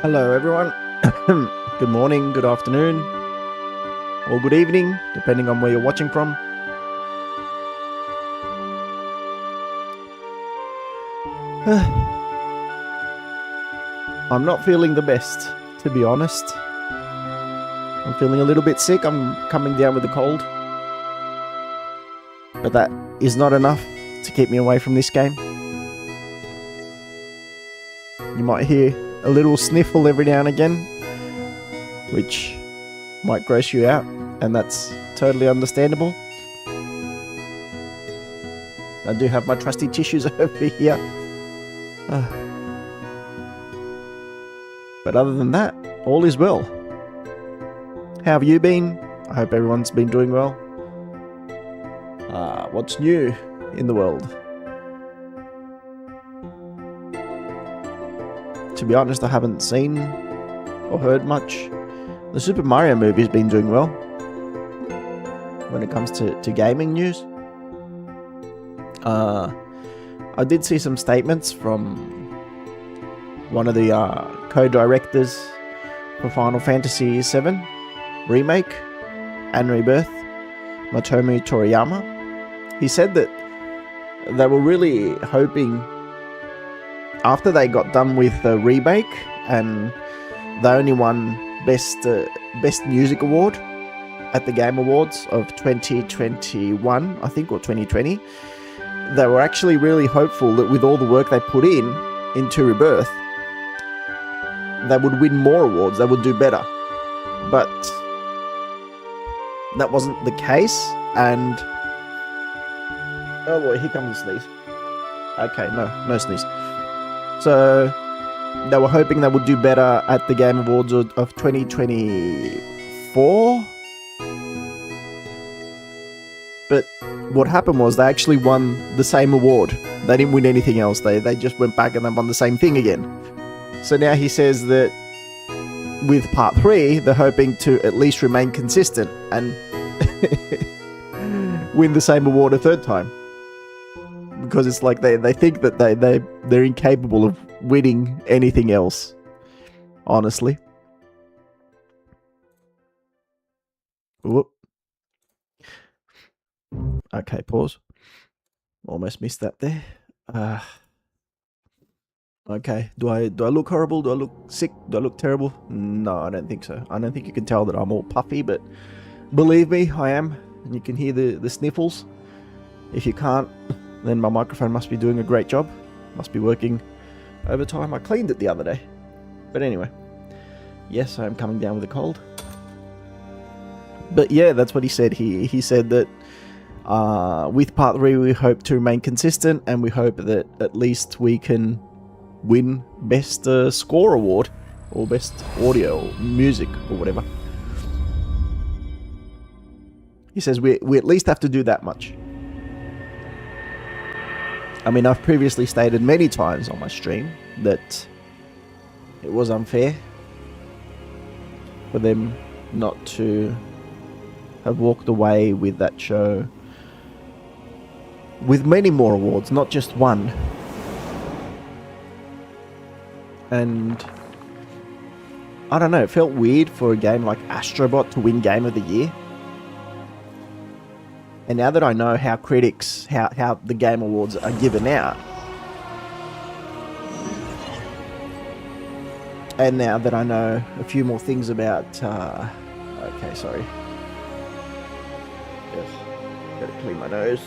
Hello everyone, good morning, good afternoon, or good evening, depending on where you're watching from. I'm not feeling the best, to be honest. I'm feeling a little bit sick, I'm coming down with a cold. But that is not enough to keep me away from this game. You might hear a little sniffle every now and again, which might gross you out, and that's totally understandable. I do have my trusty tissues over here. But other than that, all is well. How have you been? I hope everyone's been doing well. What's new in the world? To be honest, I haven't seen or heard much. The Super Mario movie's been doing well when it comes to gaming news. I did see some statements from one of the co-directors for Final Fantasy VII Remake and Rebirth, Motomu Toriyama. He said that they were really hoping, after they got done with the remake and they only won Best Music Award at the Game Awards of 2021, I think, or 2020, they were actually really hopeful that with all the work they put into Rebirth, they would win more awards, they would do better. But that wasn't the case, and oh boy, here comes the sneeze. Okay, no sneeze. So they were hoping they would do better at the Game Awards of 2024. But what happened was they actually won the same award. They didn't win anything else. They just went back and they won the same thing again. So now he says that with Part 3, they're hoping to at least remain consistent and win the same award a third time. Because it's like they think that they're incapable of winning anything else, honestly. Whoop. Okay, pause. Almost missed that there. Okay, do I look horrible? Do I look sick? Do I look terrible? No, I don't think so. I don't think you can tell that I'm all puffy, but believe me, I am. And you can hear the sniffles. If you can't, then my microphone must be doing a great job. Must be working overtime. I cleaned it the other day. But anyway, yes, I am coming down with a cold. But yeah, that's what he said. He said that with Part 3 we hope to remain consistent, and we hope that at least we can win Best Score Award, or Best Audio, or Music, or whatever. He says we at least have to do that much. I mean, I've previously stated many times on my stream that it was unfair for them not to have walked away with that show with many more awards, not just one. And I don't know, it felt weird for a game like Astrobot to win Game of the Year. And now that I know how critics, how the Game Awards are given out, and now that I know a few more things about, okay, sorry. Yes. Gotta clean my nose.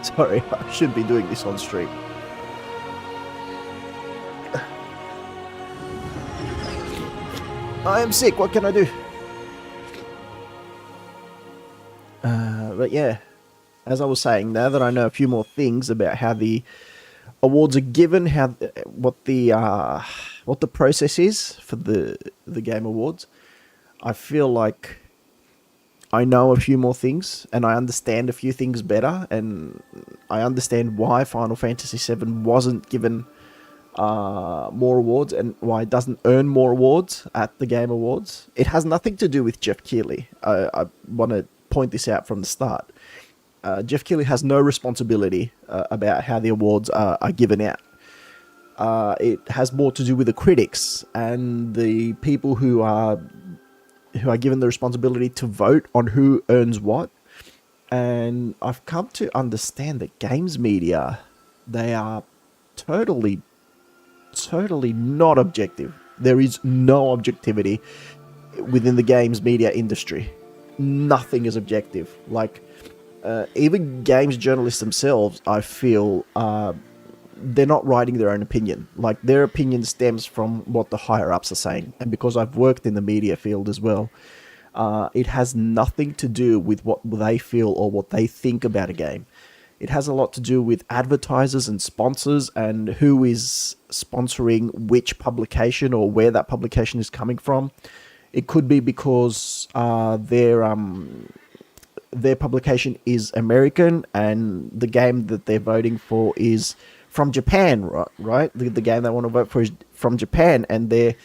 Sorry, I shouldn't be doing this on stream. I am sick, what can I do? But yeah, as I was saying, now that I know a few more things about how the awards are given, what the process is for the Game Awards, I feel like I know a few more things and I understand a few things better, and I understand why Final Fantasy VII wasn't given more awards and why it doesn't earn more awards at the Game Awards. It has nothing to do with Jeff Keighley. I want to point this out from the start. Jeff Keighley has no responsibility about how the awards are given out. It has more to do with the critics and the people who are given the responsibility to vote on who earns what. And I've come to understand that games media, they are totally not objective. There is no objectivity within the games media industry. Nothing is objective. Like, even games journalists themselves, I feel, they're not writing their own opinion. Like, their opinion stems from what the higher-ups are saying. And because I've worked in the media field as well, it has nothing to do with what they feel or what they think about a game. It has a lot to do with advertisers and sponsors and who is sponsoring which publication or where that publication is coming from. It could be because their publication is American and the game that they're voting for is from Japan, right? The game they want to vote for is from Japan, and they're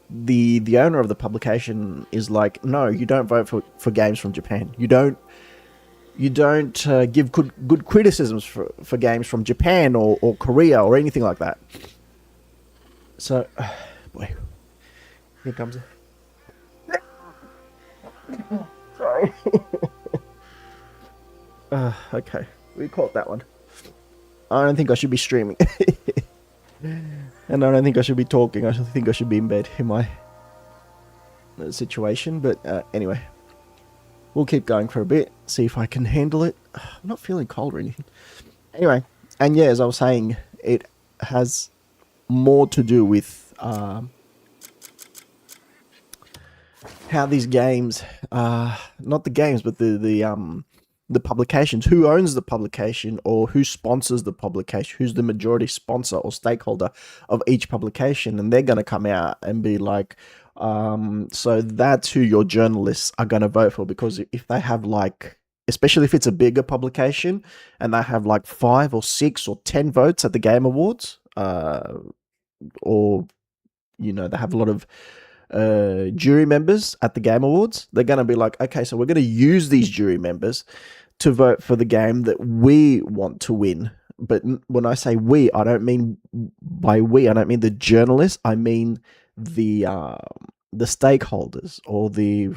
the owner of the publication is like, no, you don't vote for games from Japan. You don't give good criticisms for games from Japan or Korea or anything like that. So, boy, here comes it. Sorry. Okay, we caught that one. I don't think I should be streaming. And I don't think I should be talking. I think I should be in bed in my situation. But anyway, we'll keep going for a bit, see if I can handle it. I'm not feeling cold or anything. Anyway, and yeah, as I was saying, it has more to do with how these games, not the games, but the publications, who owns the publication or who sponsors the publication, who's the majority sponsor or stakeholder of each publication, and they're going to come out and be like, so that's who your journalists are going to vote for, because if they have like, especially if it's a bigger publication and they have like 5 or 6 or 10 votes at the Game Awards, or, you know, they have a lot of jury members at the Game Awards, they're going to be like, okay, so we're going to use these jury members to vote for the game that we want to win. But when I say we, I don't mean by we, I don't mean the journalists, I mean the stakeholders or the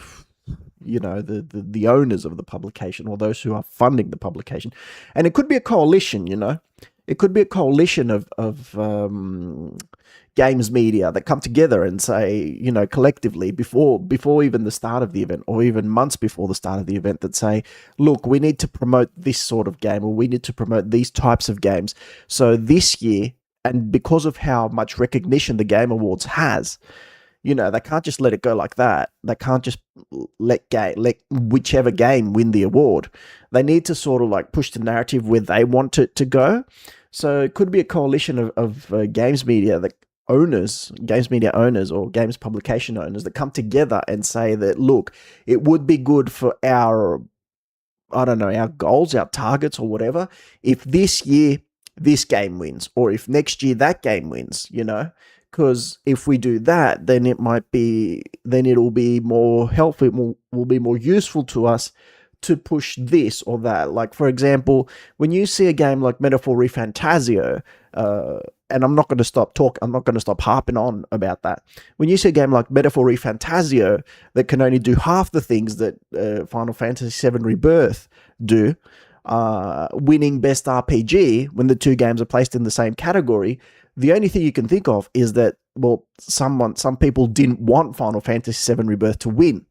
owners of the publication, or those who are funding the publication. And it could be a coalition, you know. It could be a coalition of games media that come together and say, you know, collectively before even the start of the event, or even months before the start of the event, that say, look, we need to promote this sort of game, or we need to promote these types of games. So this year, and because of how much recognition the Game Awards has, you know, they can't just let it go like that. They can't just let whichever game win the award. They need to sort of like push the narrative where they want it to go. So it could be a coalition of games media games media owners or games publication owners that come together and say that, look, it would be good for our goals, our targets or whatever, if this year this game wins, or if next year that game wins, you know. Because if we do that, then it'll be more helpful, it will be more useful to us to push this or that. Like, for example, when you see a game like Metaphor ReFantazio, and I'm not going to stop harping on about that. When you see a game like Metaphor ReFantazio that can only do half the things that Final Fantasy VII Rebirth do, winning Best RPG when the two games are placed in the same category, the only thing you can think of is that some people didn't want Final Fantasy VII Rebirth to win.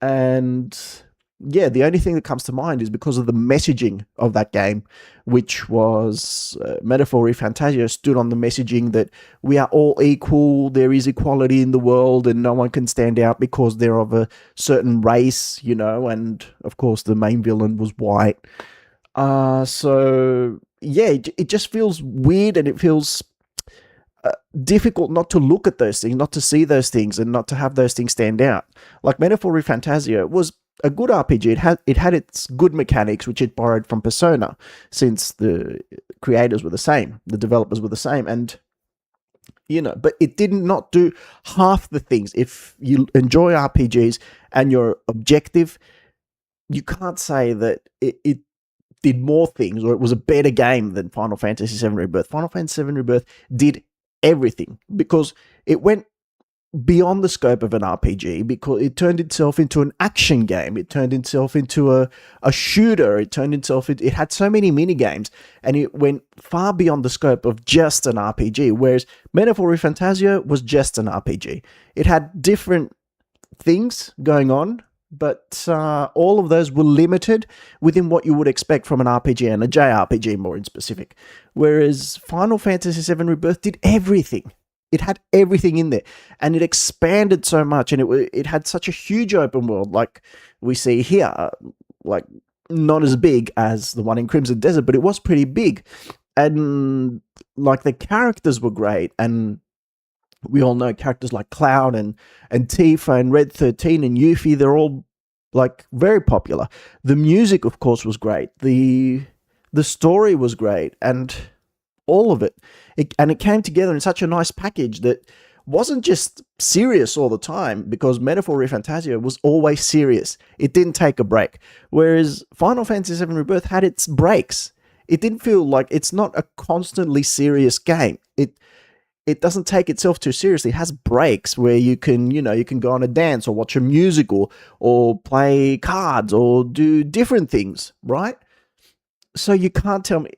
And yeah, the only thing that comes to mind is because of the messaging of that game, which was Metaphor Fantasia stood on the messaging that we are all equal, there is equality in the world, and no one can stand out because they're of a certain race, and of course the main villain was white. So yeah, it just feels weird, and it feels difficult not to look at those things, not to see those things, and not to have those things stand out. Like Metaphor Fantasia was a good RPG. It had its good mechanics, which it borrowed from Persona, since the creators were the same, the developers were the same, and but it did not do half the things. If you enjoy RPGs and you're objective, you can't say that it did more things or it was a better game than Final Fantasy VII Rebirth. Final Fantasy VII Rebirth did everything because it went beyond the scope of an RPG, because it turned itself into an action game. It turned itself into a shooter. It had so many mini games, and it went far beyond the scope of just an RPG, whereas Metaphor Fantasia was just an RPG. It had different things going on, but all of those were limited within what you would expect from an RPG, and a JRPG more in specific. Whereas Final Fantasy VII Rebirth did everything. It had everything in there, and it expanded so much, and it had such a huge open world like we see here, like not as big as the one in Crimson Desert, but it was pretty big. And like the characters were great, and we all know characters like Cloud and Tifa and Red 13 and Yuffie, they're all like very popular. The music, of course, was great. The story was great, and all of it. And it came together in such a nice package that wasn't just serious all the time, because Metaphor Fantasia was always serious. It didn't take a break. Whereas Final Fantasy VII Rebirth had its breaks. It didn't feel like, it's not a constantly serious game. It doesn't take itself too seriously. It has breaks where you can go on a dance or watch a musical or play cards or do different things, right? So you can't tell me,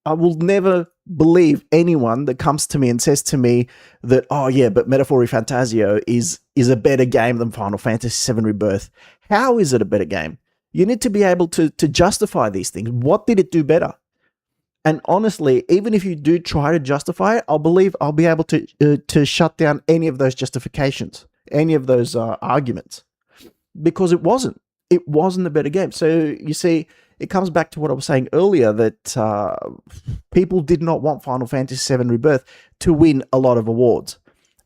I will never believe anyone that comes to me and says to me that, oh yeah, but Metaphor Fantasia is a better game than Final Fantasy VII Rebirth. How is it a better game? You need to be able to justify these things. What did it do better? And honestly, even if you do try to justify it, I'll be able to shut down any of those justifications, any of those arguments, because it wasn't a better game. So you see, it comes back to what I was saying earlier, that people did not want Final Fantasy VII Rebirth to win a lot of awards.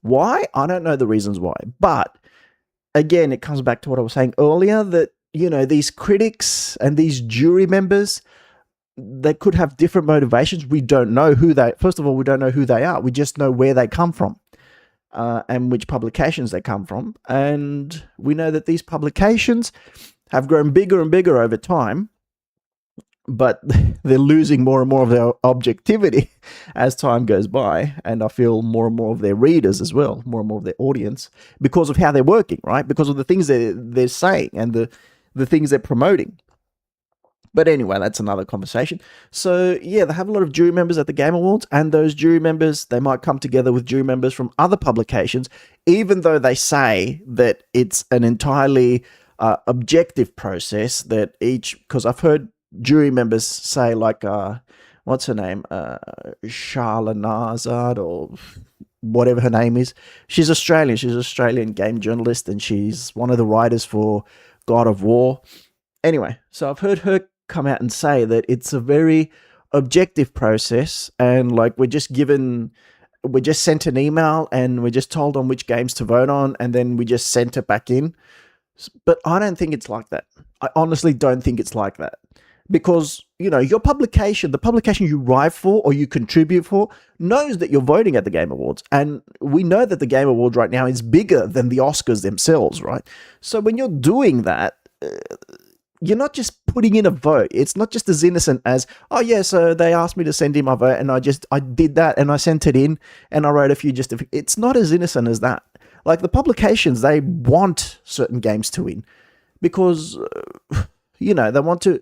Why? I don't know the reasons why. But again, it comes back to what I was saying earlier, that, these critics and these jury members, they could have different motivations. We don't know first of all, we don't know who they are. We just know where they come from and which publications they come from. And we know that these publications have grown bigger and bigger over time, but they're losing more and more of their objectivity as time goes by. And I feel more and more of their readers as well, more and more of their audience, because of how they're working, right? Because of the things they're saying and the things they're promoting. But anyway, that's another conversation. So yeah, they have a lot of jury members at the Game Awards, and those jury members, they might come together with jury members from other publications, even though they say that it's an entirely objective process, that because I've heard jury members say, like, what's her name? Charla Nazard, or whatever her name is. She's Australian. She's an Australian game journalist, and she's one of the writers for God of War. Anyway, so I've heard her come out and say that it's a very objective process, and like we're just sent an email and we're just told on which games to vote on, and then we just sent it back in. But I don't think it's like that. I honestly don't think it's like that, because your publication, the publication you write for or you contribute for, knows that you're voting at the Game Awards, and we know that the Game Awards right now is bigger than the Oscars themselves, right? So when you're doing that, you're not just putting in a vote. It's not just as innocent as, oh yeah, so they asked me to send in my vote, and I did that, and I sent it in, and I wrote a few it's not as innocent as that. Like the publications, they want certain games to win, because they want to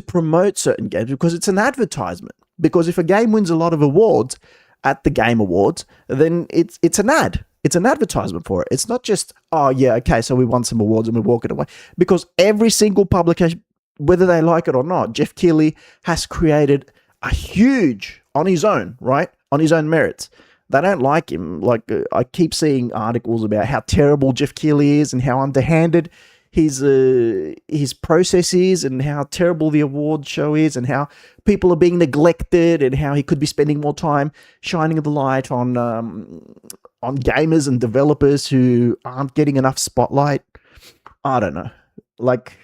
promote certain games, because it's an advertisement. Because if a game wins a lot of awards, at the Game Awards, then it's an ad. It's an advertisement for it. It's not just, oh yeah, okay, so we won some awards and we're walking away. Because every single publication, whether they like it or not, Jeff Keighley has created a huge, on his own, right? On his own merits. They don't like him. Like, I keep seeing articles about how terrible Jeff Keighley is and how underhanded his process is, and how terrible the award show is, and how people are being neglected, and how he could be spending more time shining the light on gamers and developers who aren't getting enough spotlight. I don't know. Like,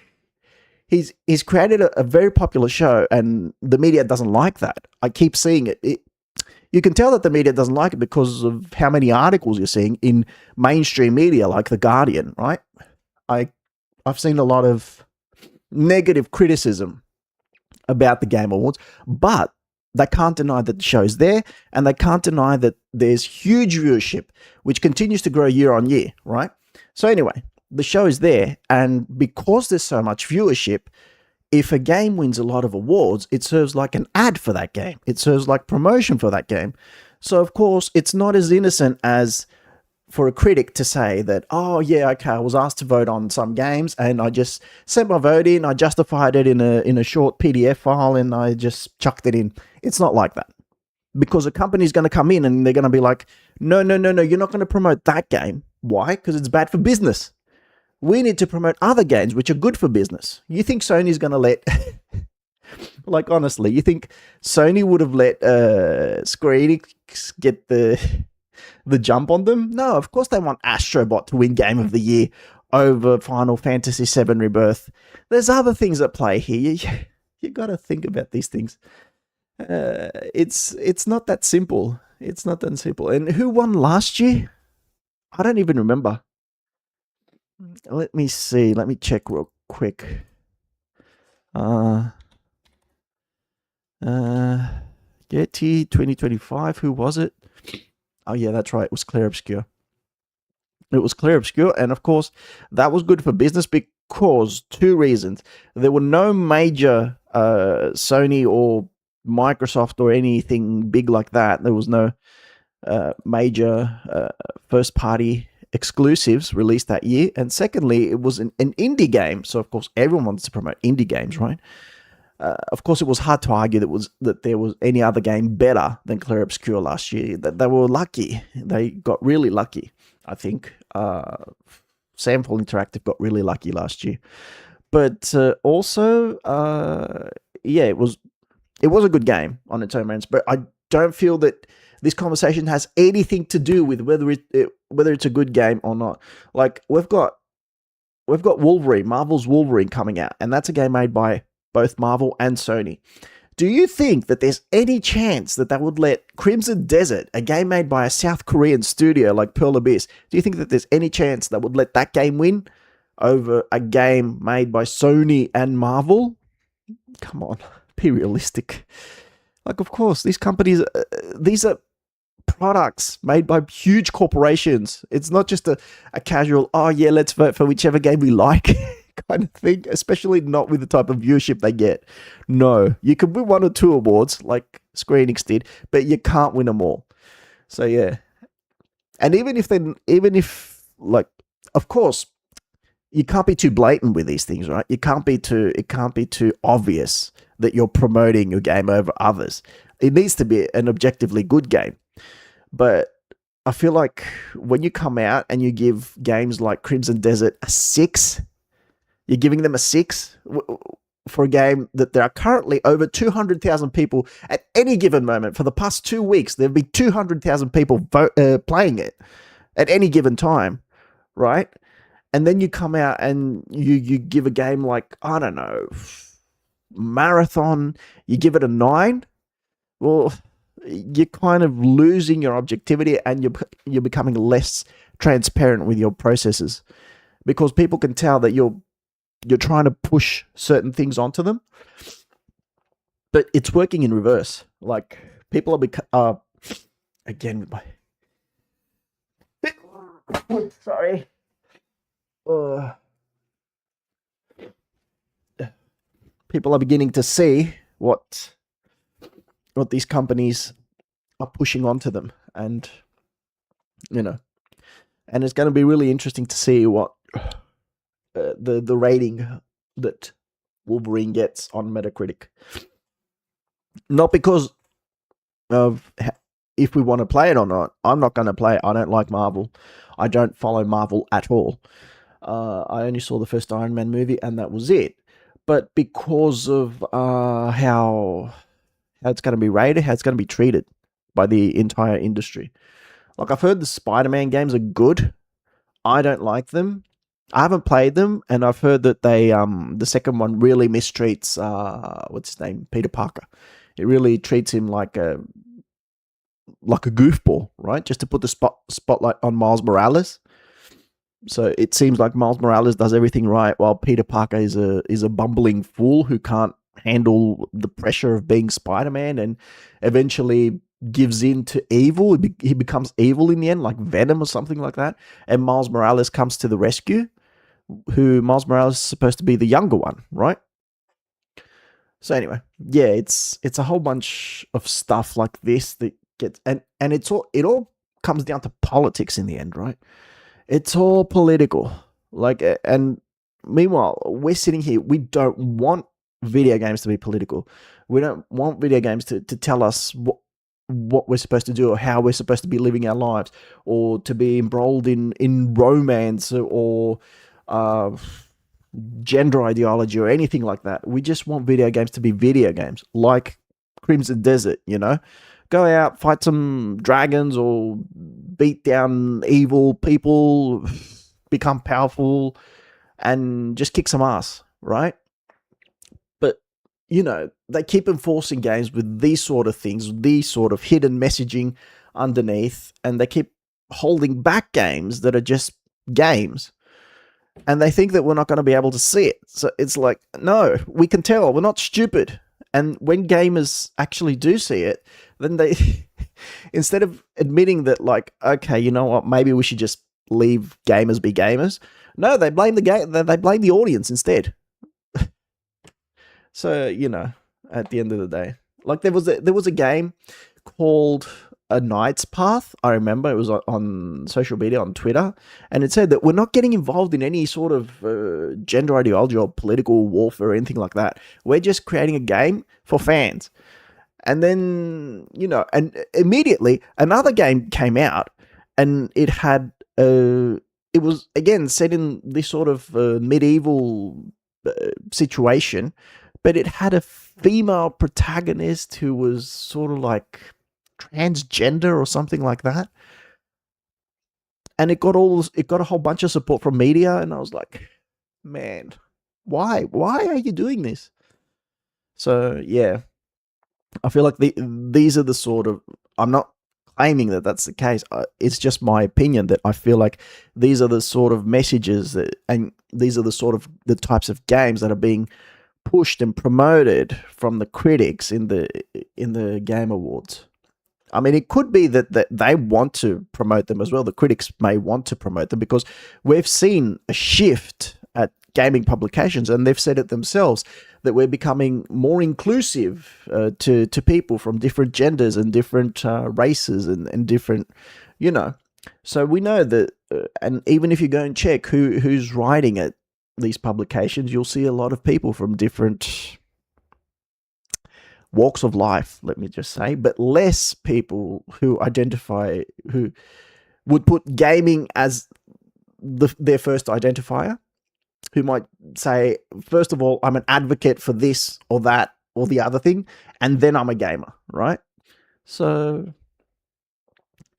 he's created a very popular show, and the media doesn't like that. I keep seeing it. You can tell that the media doesn't like it because of how many articles you're seeing in mainstream media like The Guardian, right? I've seen a lot of negative criticism about the Game Awards, but they can't deny that the show's there, and they can't deny that there's huge viewership, which continues to grow year on year, right? So anyway, the show is there, and because there's so much viewership, if a game wins a lot of awards, it serves like an ad for that game. It serves like promotion for that game. So of course, it's not as innocent as for a critic to say that, oh yeah, okay, I was asked to vote on some games and I just sent my vote in, I justified it in a short PDF file and I just chucked it in. It's not like that. Because a company's going to come in and they're going to be like, no, you're not going to promote that game. Why? Because it's bad for business. We need to promote other games which are good for business. You think Sony's going to let... like, honestly, you think Sony would have let Square Enix get the jump on them? No, of course they want Astrobot to win Game of the Year over Final Fantasy VII Rebirth. There's other things at play here. You got to think about these things. It's not that simple. It's not that simple. And who won last year? I don't even remember. Let me see. Let me check real quick. Getty 2025. Who was it? Oh yeah, that's right. It was Clair Obscur. It was Clair Obscur, and of course, that was good for business because two reasons. There were no major Sony or Microsoft or anything big like that. There was no major first-party exclusives released that year. And secondly, it was an indie game. So, of course, everyone wants to promote indie games, right? Of course, it was hard to argue that there was any other game better than Clair Obscur last year. That they were lucky. They got really lucky, I think. Samful Interactive got really lucky last year. But also, yeah, it was a good game on its own merits. But I don't feel that this conversation has anything to do with whether it's a good game or not. Like, we've got Wolverine, Marvel's Wolverine coming out, and that's a game made by both Marvel and Sony. Do you think that there's any chance that they would let Crimson Desert, a game made by a South Korean studio like Pearl Abyss, do you think that there's any chance that would let that game win over a game made by Sony and Marvel? Come on, be realistic. Like, of course, these companies, these are products made by huge corporations. It's not just a casual, oh yeah, let's vote for whichever game we like kind of thing, especially not with the type of viewership they get. No, you can win one or two awards like Square Enix did, but you can't win them all. So yeah, and even if like, of course, you can't be too blatant with these things, right? It can't be too obvious that you're promoting your game over others. It needs to be an objectively good game. But I feel like when you come out and you give games like Crimson Desert a 6, you're giving them a 6 for a game that there are currently over 200,000 people at any given moment. For the past 2 weeks, there'll be 200,000 people playing it at any given time, right? And then you come out and you give a game like, I don't know, Marathon, you give it a 9. Well, you're kind of losing your objectivity and you're becoming less transparent with your processes, because people can tell that you're trying to push certain things onto them, but it's working in reverse. Like, people are again with my sorry. People are beginning to see what these companies pushing onto them, and and it's going to be really interesting to see what the rating that Wolverine gets on Metacritic. Not because of if we want to play it or not. I'm not going to play it. I don't like Marvel. I don't follow Marvel at all. I only saw the first Iron Man movie, and that was it. But because of how it's going to be rated, how it's going to be treated by the entire industry. Like, I've heard the Spider-Man games are good. I don't like them. I haven't played them, and I've heard that they the second one really mistreats what's his name, Peter Parker. It really treats him like a goofball, right? Just to put the spotlight on Miles Morales. So it seems like Miles Morales does everything right, while Peter Parker is a bumbling fool who can't handle the pressure of being Spider-Man, and eventually gives in to evil. He becomes evil in the end, like Venom or something like that. And Miles Morales comes to the rescue. Miles Morales is supposed to be the younger one, right? So anyway, yeah, it's a whole bunch of stuff like this that gets, and it all comes down to politics in the end, right? It's all political. Like, and meanwhile, we're sitting here, we don't want video games to be political. We don't want video games to tell us what we're supposed to do, or how we're supposed to be living our lives, or to be embroiled in romance, or gender ideology, or anything like that. We just want video games to be video games, like Crimson Desert, Go out, fight some dragons, or beat down evil people, become powerful, and just kick some ass, right? But, they keep enforcing games with these sort of things, these sort of hidden messaging underneath, and they keep holding back games that are just games. And they think that we're not going to be able to see it. So it's like, no, we can tell. We're not stupid. And when gamers actually do see it, then they, instead of admitting that, like, okay, you know what, maybe we should just leave gamers be gamers. No, they blame the game. They blame the audience instead. So, at the end of the day, like, there was a game called A Knight's Path. I remember it was on social media, on Twitter, and it said that we're not getting involved in any sort of gender ideology or political warfare or anything like that. We're just creating a game for fans. And then, and immediately another game came out, and it had it was again set in this sort of medieval situation, but it had a female protagonist who was sort of like transgender or something like that, and it got a whole bunch of support from media, and I was like, man, why are you doing this? So yeah, I feel like these are the sort of, I'm not claiming that that's the case, it's just my opinion that I feel like these are the sort of messages and these are the types of games that are being pushed and promoted from the critics in the Game Awards. I mean, it could be that they want to promote them as well. The critics may want to promote them, because we've seen a shift at gaming publications, and they've said it themselves, that we're becoming more inclusive to people from different genders and different races and different, So we know that, and even if you go and check who's writing at these publications, you'll see a lot of people from different walks of life, let me just say, but less people who would put gaming as their first identifier, who might say, first of all, I'm an advocate for this or that or the other thing, and then I'm a gamer, right? So,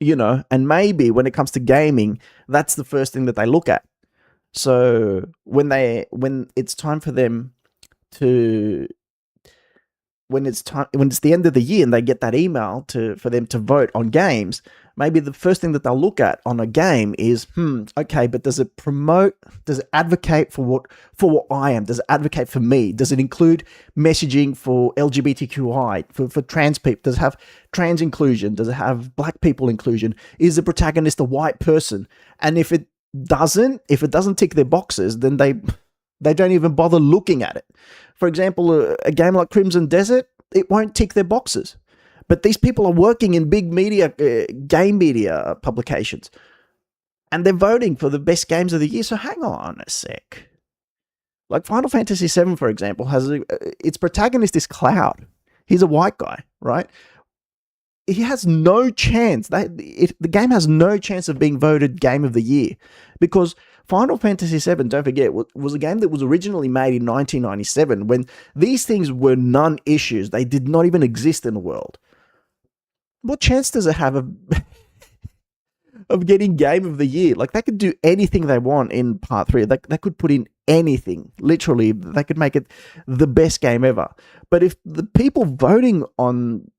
and maybe when it comes to gaming, that's the first thing that they look at. So when it's time for them to, when it's the end of the year and they get that email for them to vote on games, maybe the first thing that they'll look at on a game is, okay, but does it advocate for what I am? Does it advocate for me? Does it include messaging for LGBTQI, for trans people? Does it have trans inclusion? Does it have black people inclusion? Is the protagonist a white person? And if it doesn't tick their boxes, then they don't even bother looking at it. For example, a game like Crimson Desert, it won't tick their boxes. But these people are working in big media, game media publications, and they're voting for the best games of the year. So hang on a sec. Like Final Fantasy VII, for example, has its protagonist is Cloud. He's a white guy, right? He has no chance. The game has no chance of being voted Game of the Year because Final Fantasy VII, don't forget, was a game that was originally made in 1997 when these things were non-issues. They did not even exist in the world. What chance does it have of getting Game of the Year? Like, they could do anything they want in Part 3. They could put in anything. Literally, they could make it the best game ever. But if the people voting on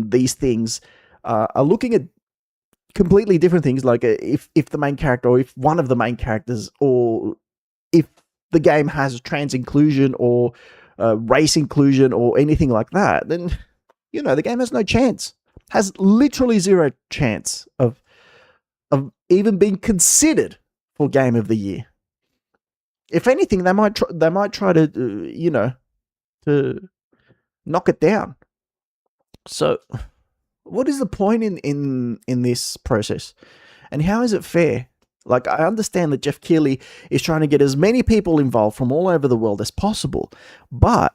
these things are looking at completely different things, like if the main character, or if one of the main characters, or if the game has trans inclusion or race inclusion or anything like that, then the game has no chance. Has literally zero chance of even being considered for Game of the Year. If anything, they might try to to knock it down. So, what is the point in this process, and how is it fair? Like, I understand that Jeff Keighley is trying to get as many people involved from all over the world as possible, but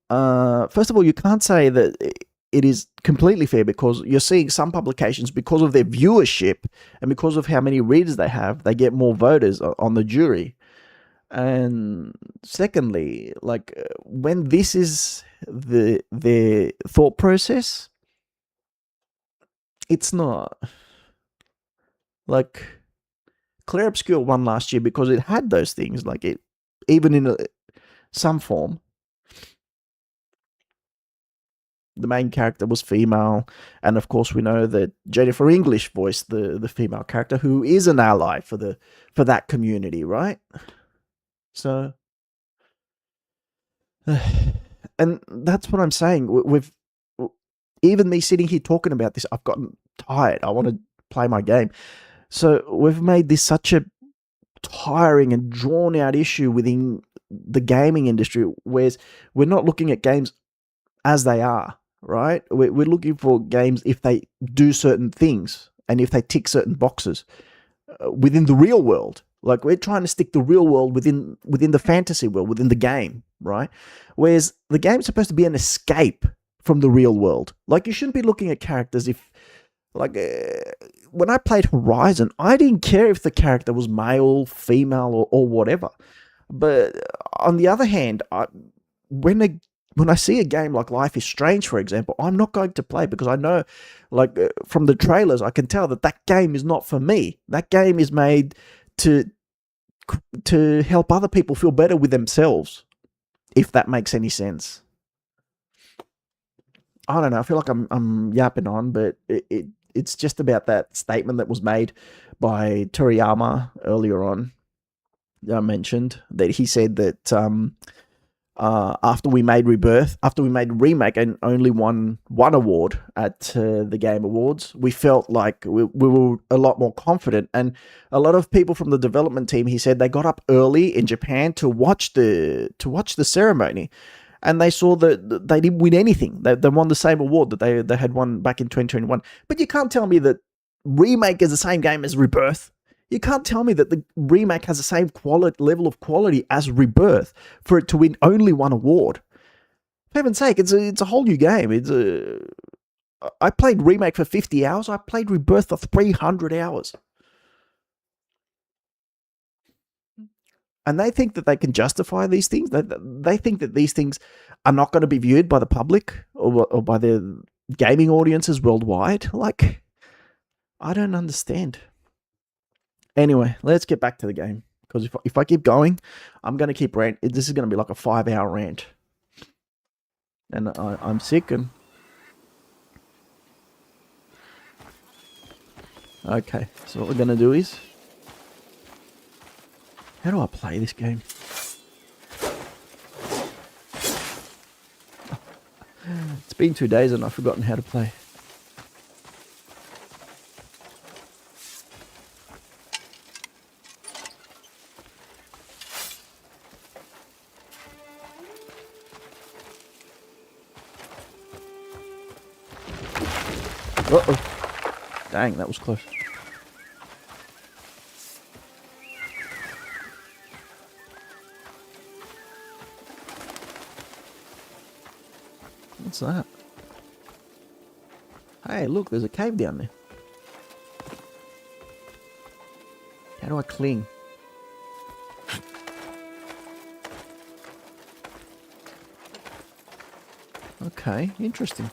first of all, you can't say that it is completely fair because you're seeing some publications, because of their viewership and because of how many readers they have, they get more voters on the jury. And secondly, like, when this is their thought process, it's not. Like, Claire Obscure won last year because it had those things, like, it, even in some form, the main character was female, and of course we know that Jennifer English voiced the female character, who is an ally for that community, right? So, and that's what I'm saying. With even me sitting here talking about this, I've gotten tired. I want to play my game. So we've made this such a tiring and drawn out issue within the gaming industry, whereas we're not looking at games as they are, right? We're looking for games if they do certain things and if they tick certain boxes within the real world. Like, we're trying to stick the real world within the fantasy world, within the game, right? Whereas the game's supposed to be an escape from the real world. Like, you shouldn't be looking at characters if, like, when I played Horizon, I didn't care if the character was male, female, or whatever. But on the other hand, when I see a game like Life is Strange, for example, I'm not going to play because I know, like, from the trailers, I can tell that game is not for me. That game is made to help other people feel better with themselves, if that makes any sense. I don't know. I feel like I'm yapping on, but it's just about that statement that was made by Toriyama earlier on. I mentioned that he said that after we made Remake and only won one award at the Game Awards, we felt like we were a lot more confident. And a lot of people from the development team, he said, they got up early in Japan to watch the ceremony, and they saw that they didn't win anything. They won the same award that they had won back in 2021. But you can't tell me that Remake is the same game as Rebirth. You can't tell me that the Remake has the same level of quality as Rebirth for it to win only one award. For heaven's sake, it's a whole new game. I played Remake for 50 hours. I played Rebirth for 300 hours. And they think that they can justify these things. They think that these things are not going to be viewed by the public or by the gaming audiences worldwide. Like, I don't understand. Anyway, let's get back to the game, because if I keep going, I'm going to keep ranting. This is going to be like a 5-hour rant, and I'm sick. And okay, so what we're going to do is, how do I play this game? It's been 2 days and I've forgotten how to play. Uh-oh. Dang, that was close. What's that? Hey, look, there's a cave down there. How do I cling? Okay, interesting.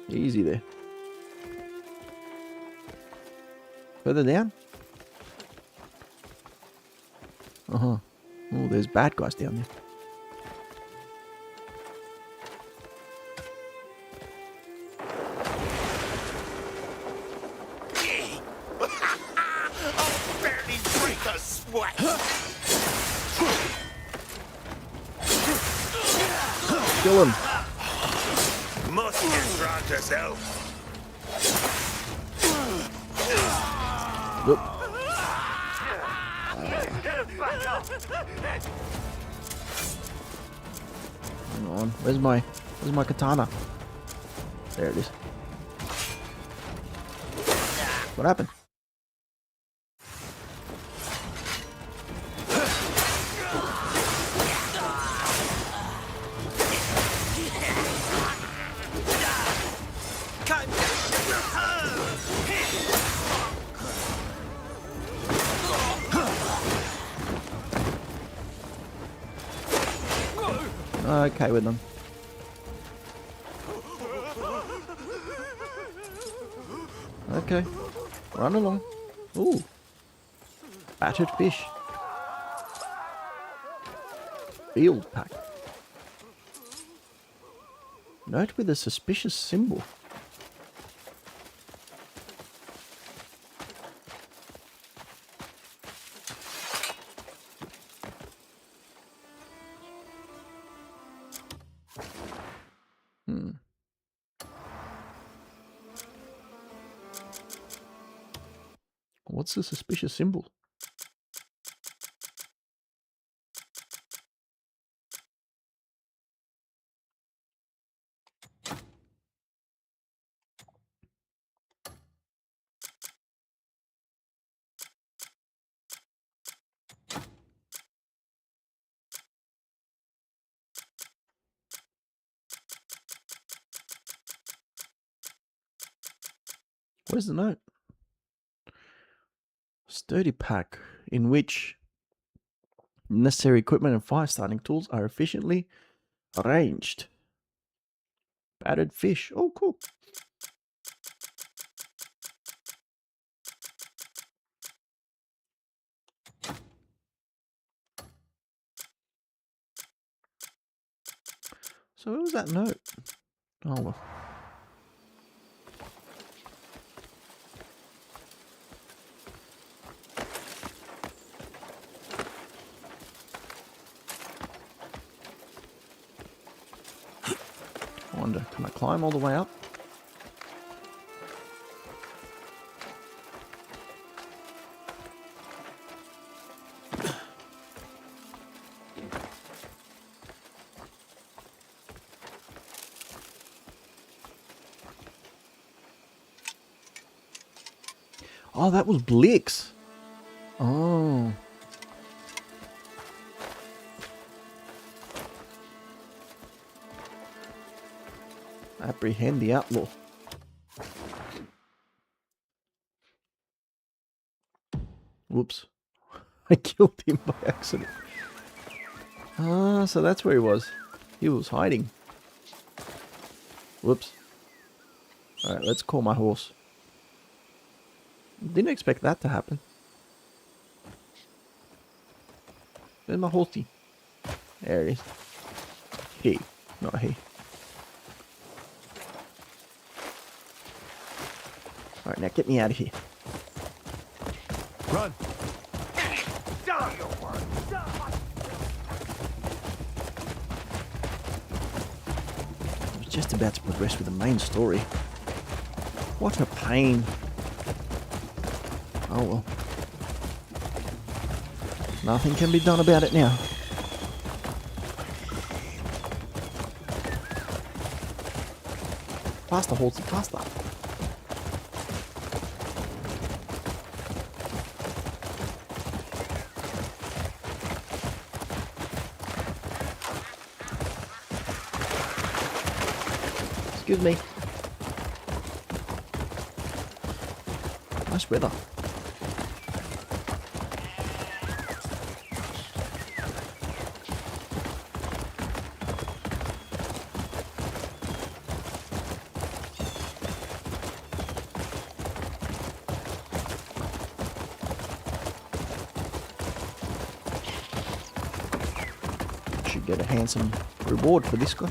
Easy there. Further down? Uh-huh. Oh, there's bad guys down there. I'll barely break a sweat. Kill him. Must get drawn to self. Look. Hang on. Where's my katana? There it is. What happened? Okay with them. Okay. Run along. Ooh. Battered fish. Field pack. Note with a suspicious symbol. What's the suspicious symbol? Where's the note? Sturdy pack in which necessary equipment and fire starting tools are efficiently arranged. Battered fish. Oh, cool. So where was that note? Oh, well. I wonder, can I climb all the way up? Oh, that was Blix. Oh. Apprehend the outlaw. Whoops. I killed him by accident. Ah, so that's where he was. He was hiding. Whoops. Alright, let's call my horse. Didn't expect that to happen. Where's my horsey? There it is. He, not he. Alright, now get me out of here. Run. I was just about to progress with the main story. What a pain. Oh well. Nothing can be done about it now. Faster, Horsey, faster. Excuse me. Nice weather. Should get a handsome reward for this guy.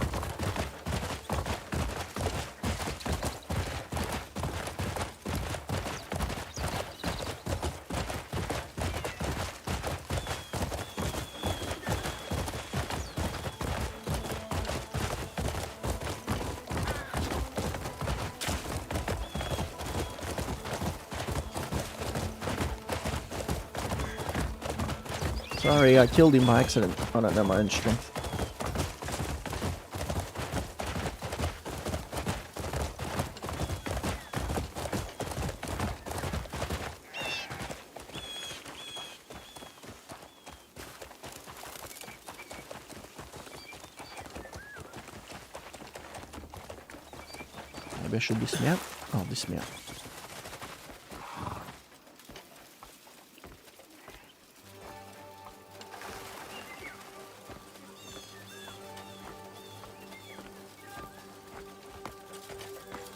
Sorry, I killed him by accident. I don't know my own strength. Maybe I should dismount. I'll dismount.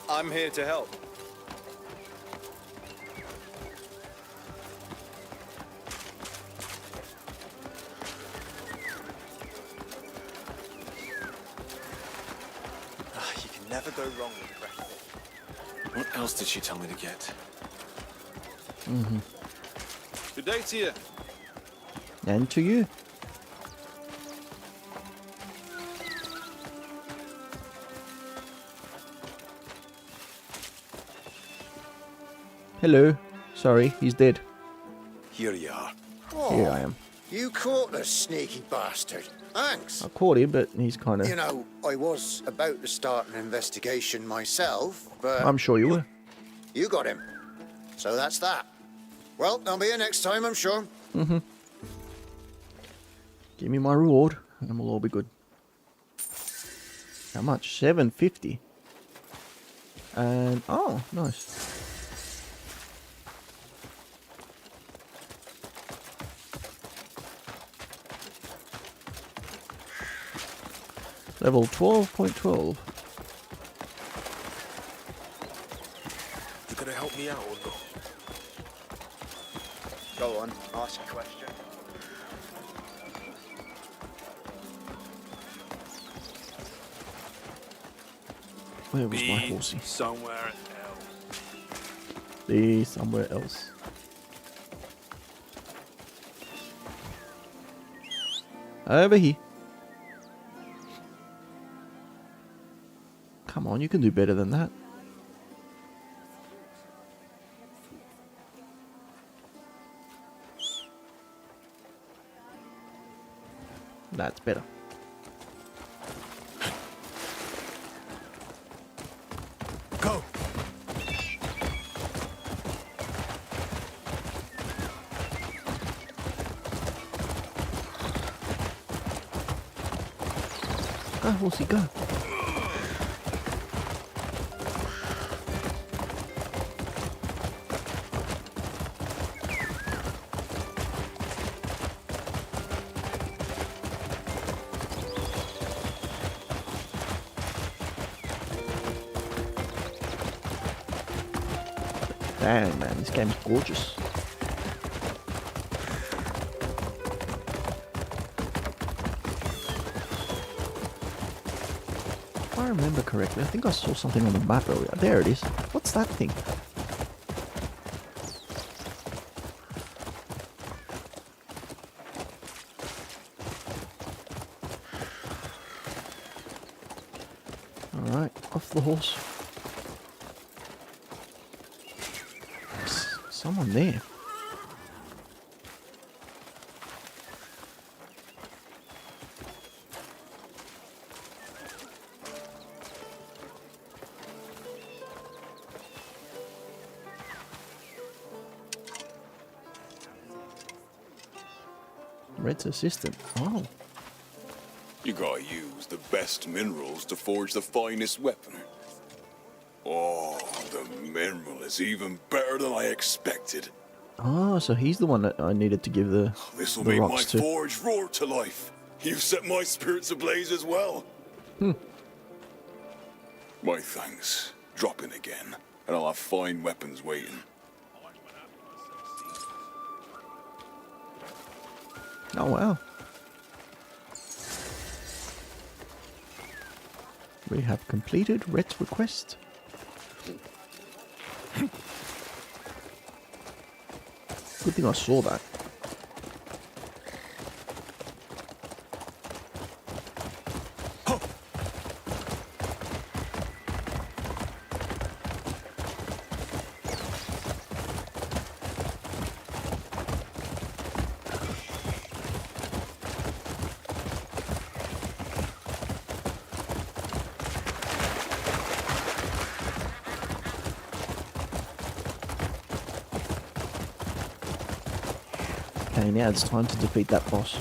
I'm here to help. You can never go wrong with a breath. What else did she tell me to get? Good day to you. And to you. Hello. Sorry, he's dead. Here you are. Here I am. You caught the sneaky bastard. Thanks. I caught him, but he's kind of... You know, I was about to start an investigation myself, but I'm sure you were. you got him. So that's that. Well, I'll be here next time, I'm sure. Give me my reward, and we'll all be good. How much? 750. And... oh, nice. Level 12.12. You gonna help me out or not? Go on, ask a question. Where was my horsey? Somewhere else. Be somewhere else. Over here. Come on, you can do better than that. That's better. Go! Go, horsey, go. Dang, man, this game's gorgeous. If I remember correctly, I think I saw something on the map earlier. There it is. What's that thing? Alright, off the horse. Someone there. Red's assistant. Oh. You gotta use the best minerals to forge the finest weapon. Oh, the mineral is even better than I expected. Oh, so he's the one that I needed to give the This'll the make my rocks to. forge roar to life. You've set my spirits ablaze as well. My thanks. Drop in again, and I'll have fine weapons waiting. Oh, wow. We have completed Red's request. Good thing I saw that. Okay, now it's time to defeat that boss.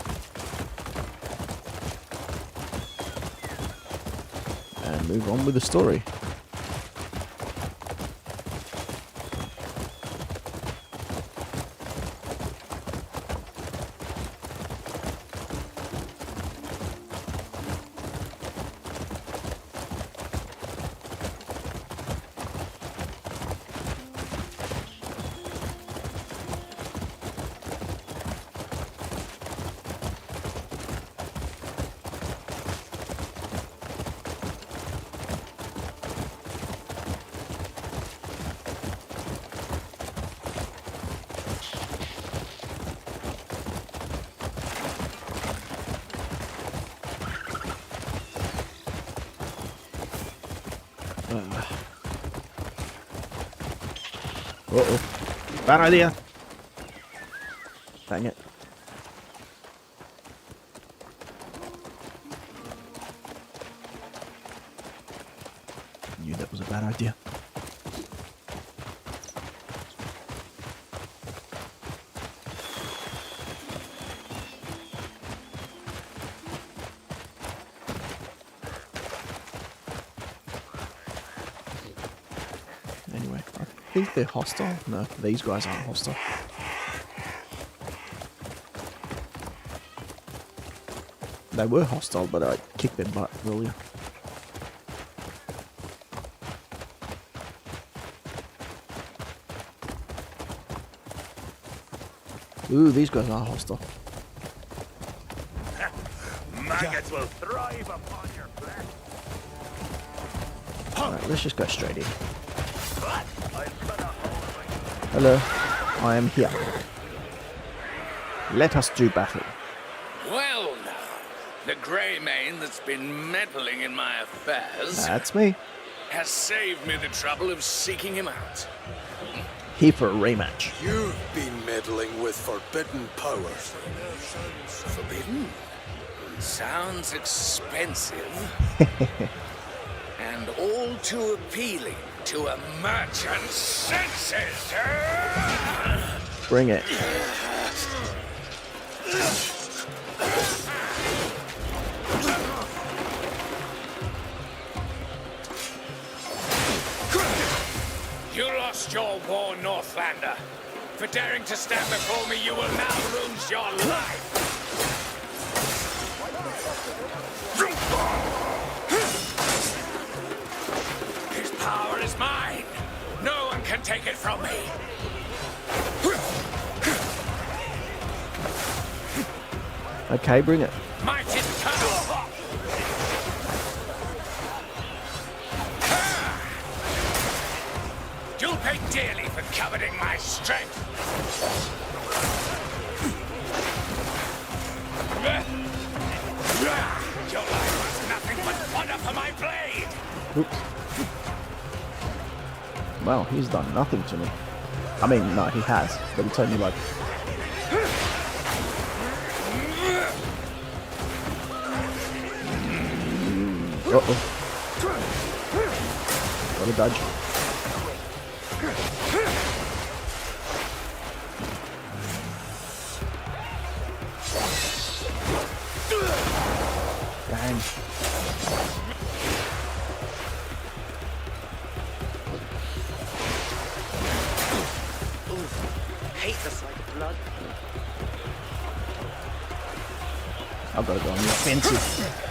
And move on with the story. Uh-oh. Bad idea. Dang it. Knew that was a bad idea. Anyway, I think they're hostile. No, these guys aren't hostile. They were hostile, but I kicked their butt earlier. Ooh, these guys are hostile. Maggots will thrive upon your flesh. Alright, let's just go straight in. But I'll put a hole in my... Hello, I am here. Let us do battle. Well now, the Greymane that's been meddling in my affairs That's me. has saved me the trouble of seeking him out. Here for a rematch. You've been meddling with forbidden powers. Forbidden? Sounds expensive. And all too appealing to a merchant's senses. Bring it. You lost your war, Northlander. For daring to stand before me, you will now lose your life. His power is mine. No one can take it from me. Okay, bring it. Might is eternal. You'll pay dearly for coveting my strength. Your life was nothing but fodder for my blade. Oops. Well, he's done nothing to me. I mean, no, he has, but it's only like... Uh-oh. Gotta dodge. hate the sight of blood. I've got to go on the offensive.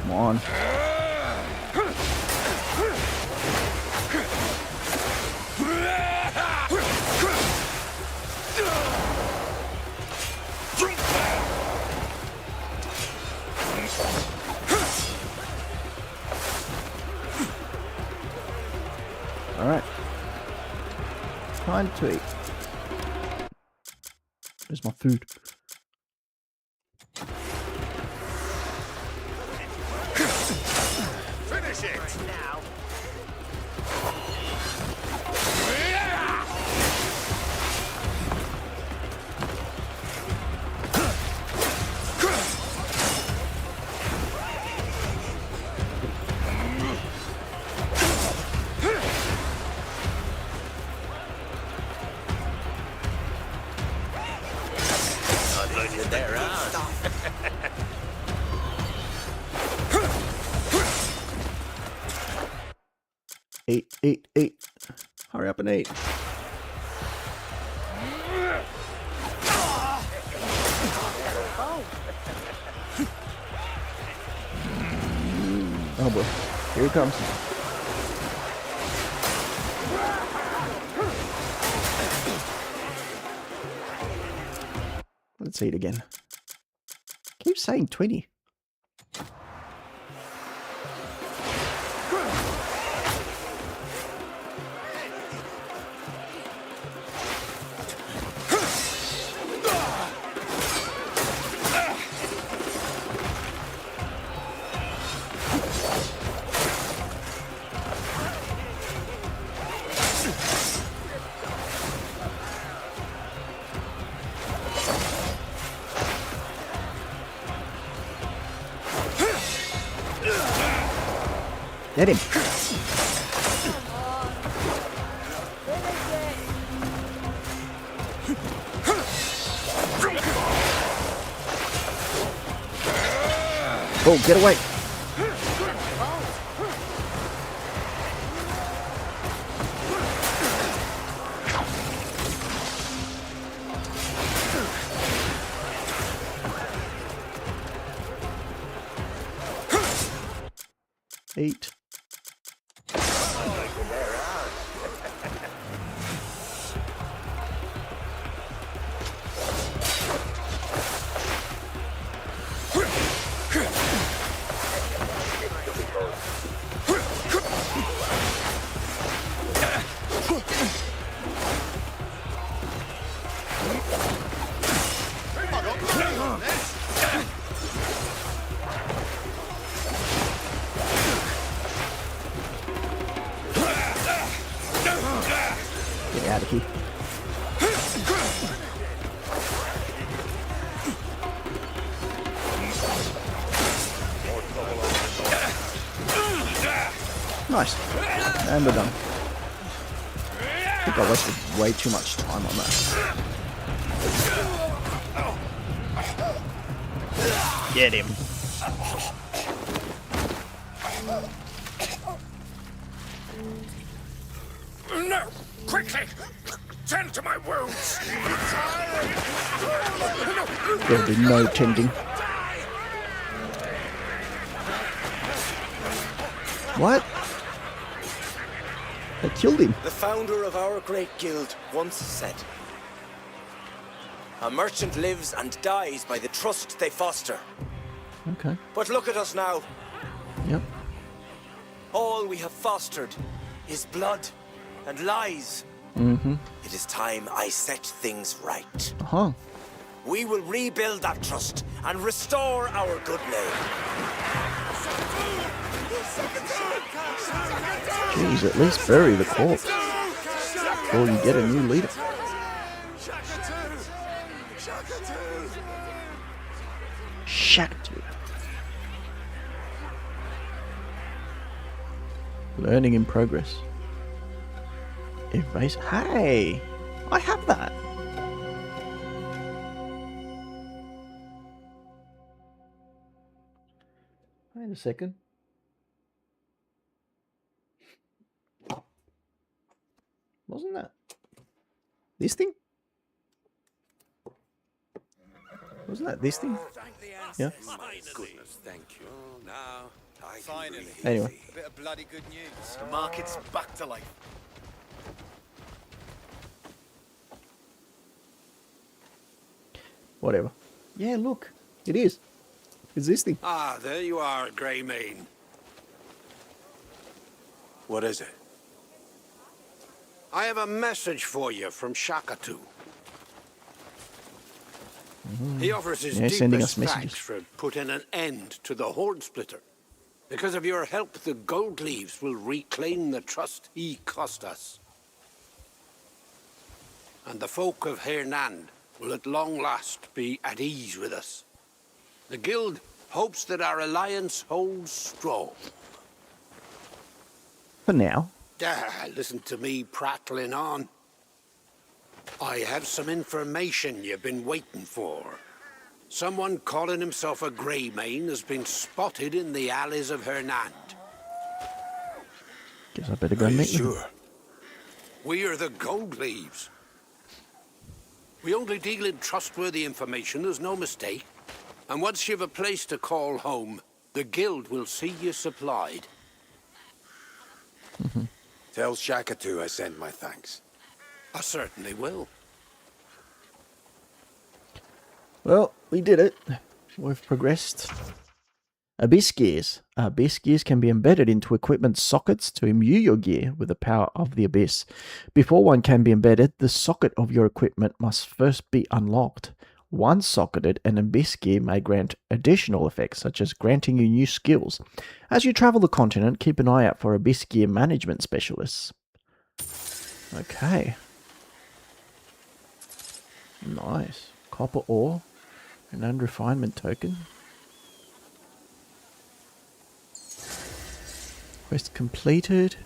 Come on. Alright. Time to eat. Where's my food? Finish it! Now. There, Eat. Hurry up and eat. Oh boy, here he comes. Let's eat again. Keep saying 20. Get him. Oh, get away. Eat. Get out of here. Nice. And we're done. I think I wasted way too much time on that. Get him. No! Quickly! Tend to my wounds! There'll be no tending. What? They killed him. The founder of our great guild once said, "A merchant lives and dies by the trust they foster." Okay. But look at us now. Yep. All we have fostered is blood and lies. Mm-hmm. It is time I set things right. Uh-huh. we will rebuild that trust and restore our good name. Jeez, at least bury the corpse before you get a new leader. Shakatu. Learning in progress. Erase. Hey, I have that. Wait a second. Wasn't that this thing? Wasn't that this thing? Yeah. Goodness, thank you. Now, I Finally. Anyway. A bit of bloody good news. The market's back to life. Whatever. Yeah, look. It is. It's this thing. Ah, there you are, Greymane. What is it? I have a message for you from Shakatu. He offers his Yeah, sending us deepest messages. thanks for putting an end to the Hornsplitter. Because of your help, the Gold Leaves will reclaim the trust he cost us. And the folk of Hernand will at long last be at ease with us. The Guild hopes that our alliance holds strong. For now. Listen to me prattling on. I have some information you've been waiting for. Someone calling himself a Greymane has been spotted in the alleys of Hernand. Guess I better go Are you meet them. sure? We are the Gold Leaves. We only deal in trustworthy information, there's no mistake. And once you've a place to call home, the Guild will see you supplied. Tell Shakatu I send my thanks. I certainly will. Well, we did it. We've progressed. Abyss gears. Abyss gears can be embedded into equipment sockets to imbue your gear with the power of the Abyss. Before one can be embedded, the socket of your equipment must first be unlocked. Once socketed, an Abyss gear may grant additional effects, such as granting you new skills. As you travel the continent, keep an eye out for Abyss gear management specialists. Okay. Nice. Copper ore. An unrefinement token. Quest completed.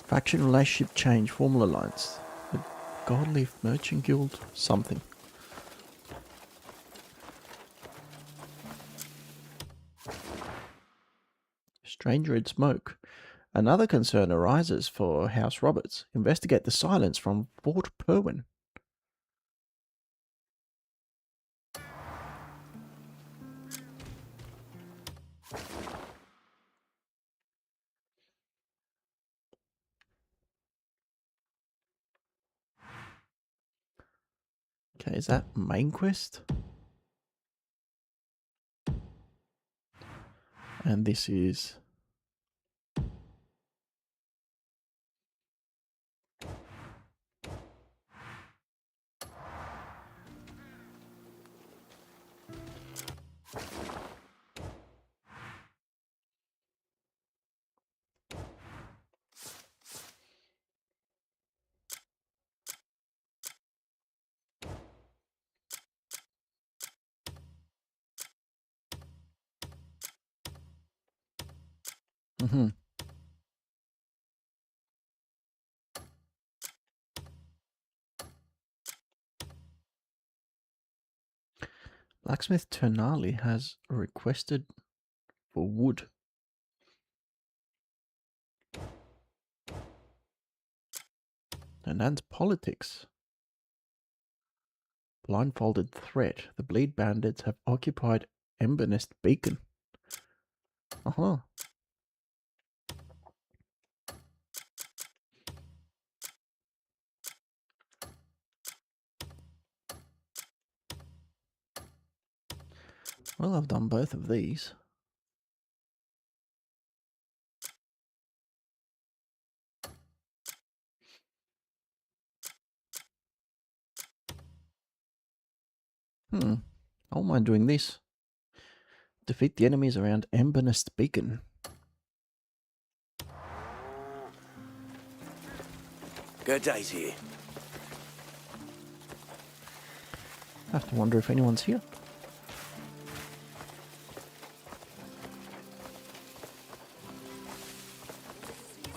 Faction relationship change. Formal alliance. The Godleaf Merchant Guild. Something. Strange red smoke. Another concern arises for House Roberts. Investigate the silence from Fort Perwin. Okay, is that main quest? And this is... Blacksmith Ternali has requested for wood. Hernand's politics. Blindfolded threat. The Bleed Bandits have occupied Embernest Beacon. Uh-huh. Well, I've done both of these. I don't mind doing this. Defeat the enemies around Ambernest Beacon. Good day to you. I have to wonder if anyone's here.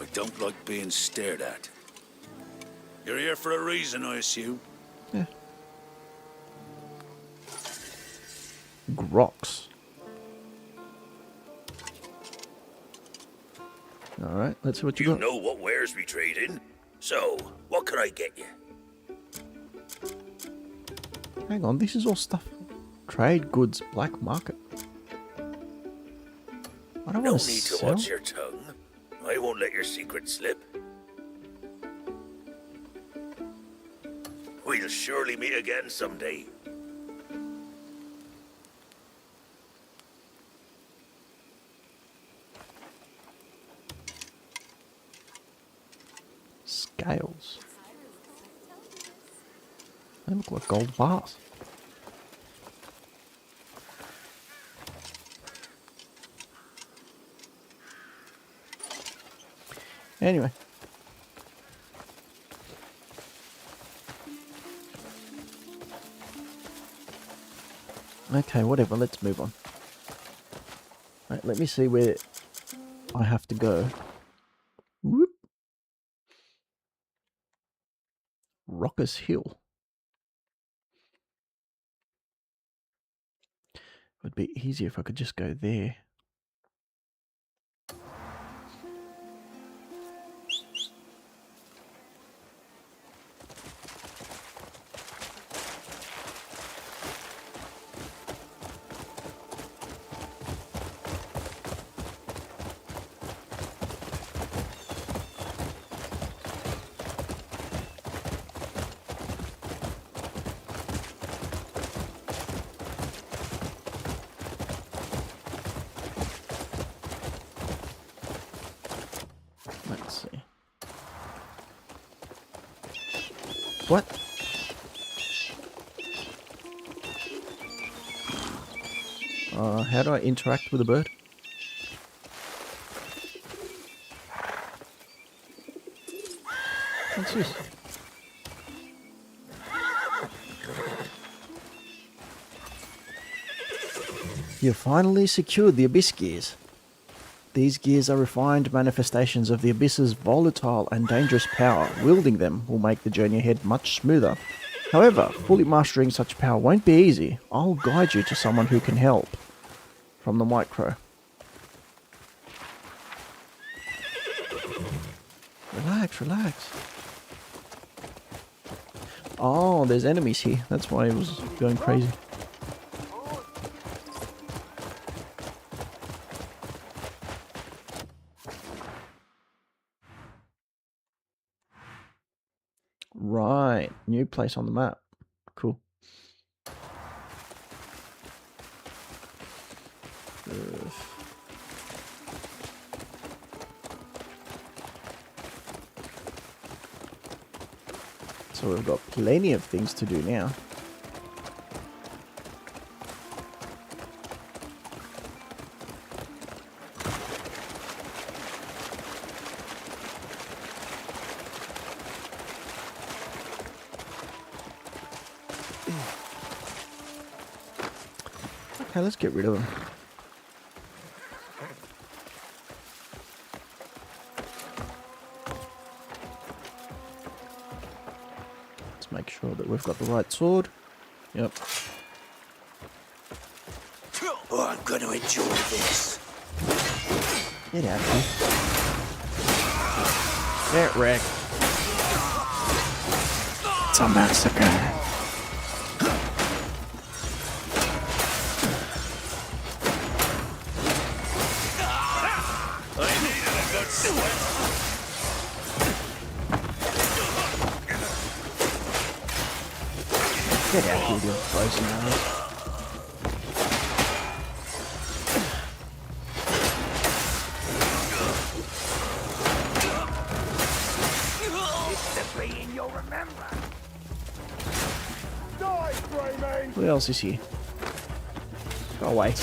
I don't like being stared at. You're here for a reason, I assume. Yeah. Grox. Alright, let's see what you You got. know what wares we trade in. So, what can I get you? Hang on, this is all stuff. Trade goods, black market. I don't No want need to to sell. watch your tongue. I won't let your secret slip. We'll surely meet again someday. Scales. They look like gold bars. Anyway. Okay, whatever, let's move on. Right, let me see where I have to go. Whoop. Rockers Hill. It would be easier if I could just go there. Let's see. What? How do I interact with a bird? What's this? You finally secured the Abyss gears. These gears are refined manifestations of the Abyss's volatile and dangerous power. Wielding them will make the journey ahead much smoother. However, fully mastering such power won't be easy. I'll guide you to someone who can help. From the White Crow. Relax, relax. Oh, there's enemies here. That's why it was going crazy. Right, new place on the map. Cool. So we've got plenty of things to do now. Okay, let's get rid of them. Let's make sure that we've got the right sword. Yep. Oh, I'm going to enjoy this. Get out of here. Get wrecked. It's a massacre. Get out here, you frozen arrows. It's the being you'll remember. Die, Greymane! Who else is here? Go away.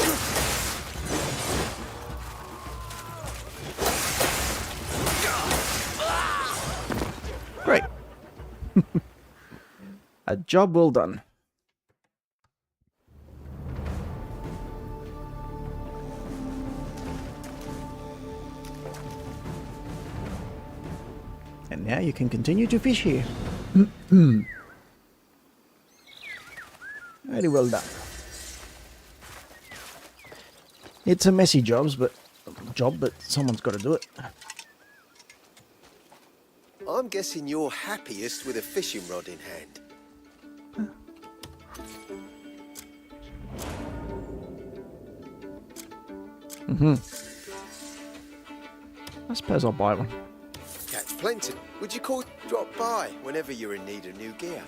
Great. A job well done. And now you can continue to fish here. Very well done. It's a messy job, but someone's got to do it. I'm guessing you're happiest with a fishing rod in hand. I suppose I'll buy one. Catch plenty. Would you call drop by whenever you're in need of new gear?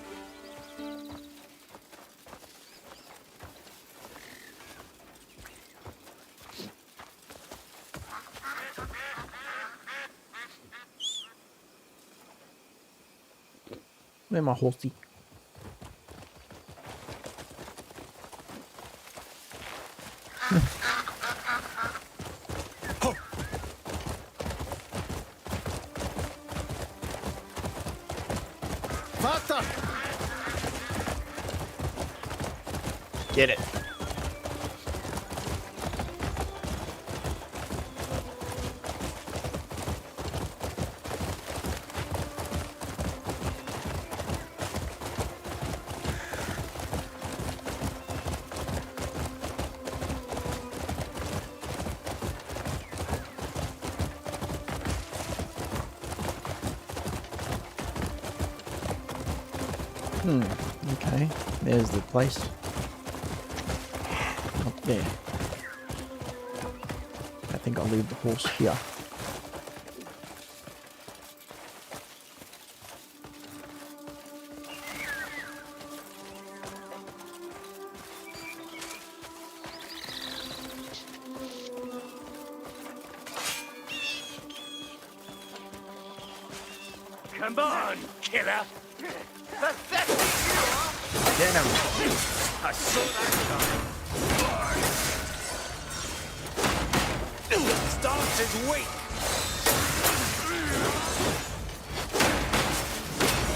Where's my horsey? Faster! Get it. Okay, there's the place. Up there. I think I'll leave the horse here. Come on, killer! Pathetic you are! Get him! I saw that coming. Stance is weak.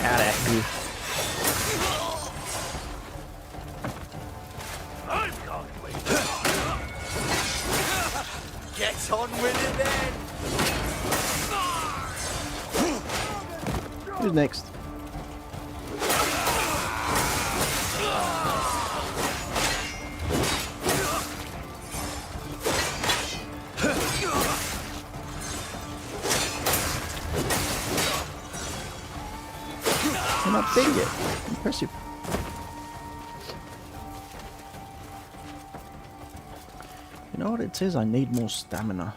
Out of here. I can't wait. Get on with it then! Who's next? I'm not big yet. Impressive. You know what it says? I need more stamina.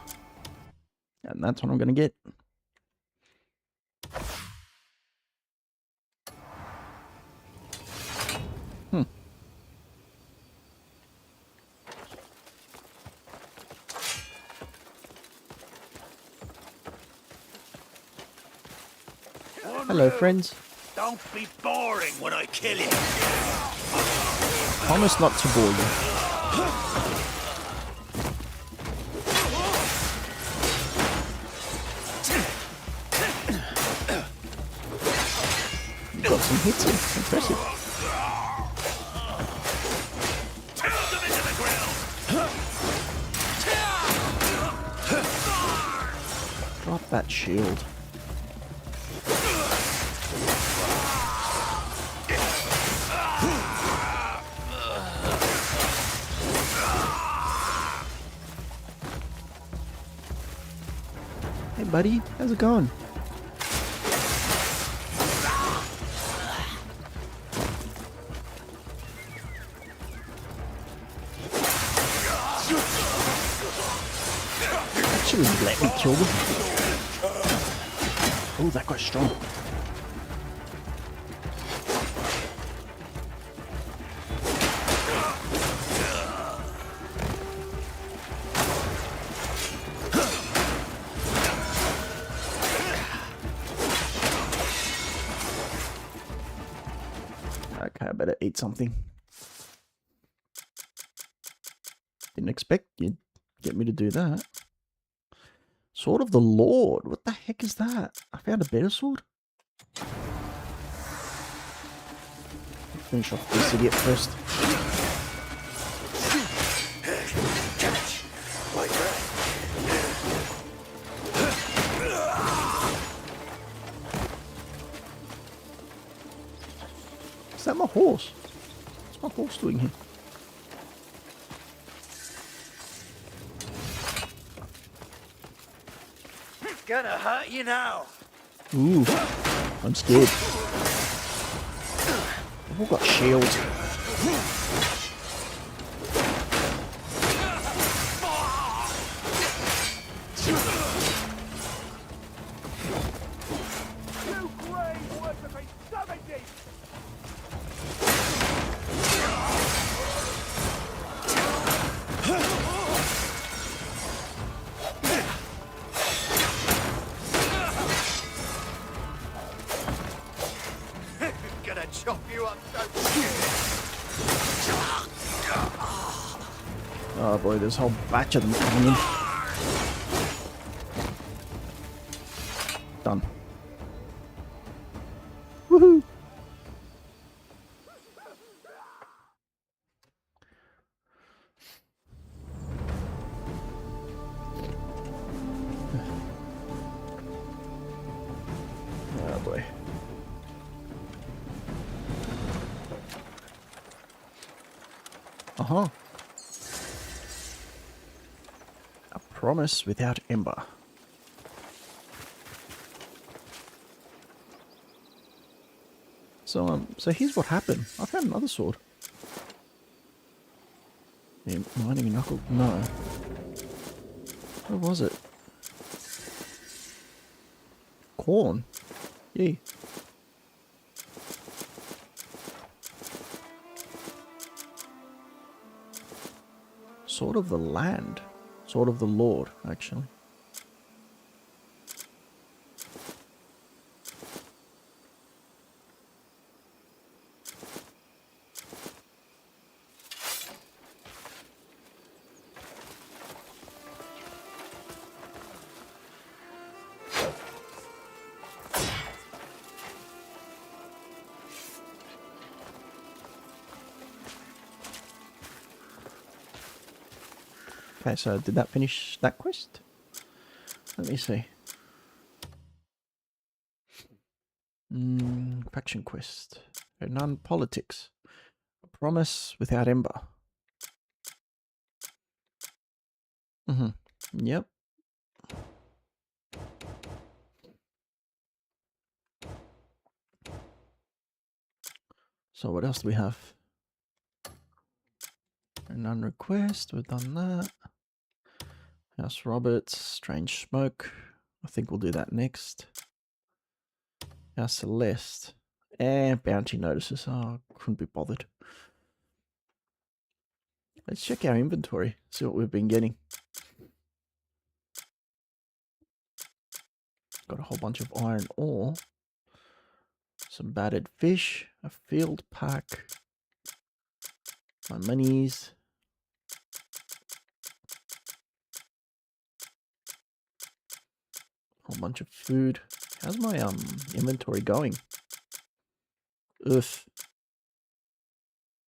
And that's what I'm gonna get. Hello, friends. Don't be boring when I kill you. Promise not to bore you. You got some hits in. Impressive. Pound them into the ground. Drop that shield. Hey buddy, how's it going? Actually, let me kill them. Oh, that got strong. Okay, I better eat something. Didn't expect you'd get me to do that. Sword of the Lord. What the heck is that? I found a better sword. Finish off this idiot first. Is that my horse? What's my horse doing here? It's gonna hurt you now. Ooh, I'm scared. We've all got shields. Gonna chop you up so Oh boy, there's a whole batch of them coming in. Done. Woohoo! Oh boy. Uh-huh. A promise without ember. So here's what happened. I found another sword. Yeah, mining knuckle. No. What was it? Corn. Yee. Sword of the land. Sword of the Lord, actually. Okay, so did that finish that quest? Let me see. Faction quest. Non-politics. A promise without ember. Yep. So what else do we have? A non-request. We've done that. House Roberts. Strange Smoke. I think we'll do that next. House Celeste. Bounty notices. Oh, couldn't be bothered. Let's check our inventory. See what we've been getting. Got a whole bunch of iron ore. Some battered fish. A field pack. My monies. Whole bunch of food. How's my inventory going? Ugh.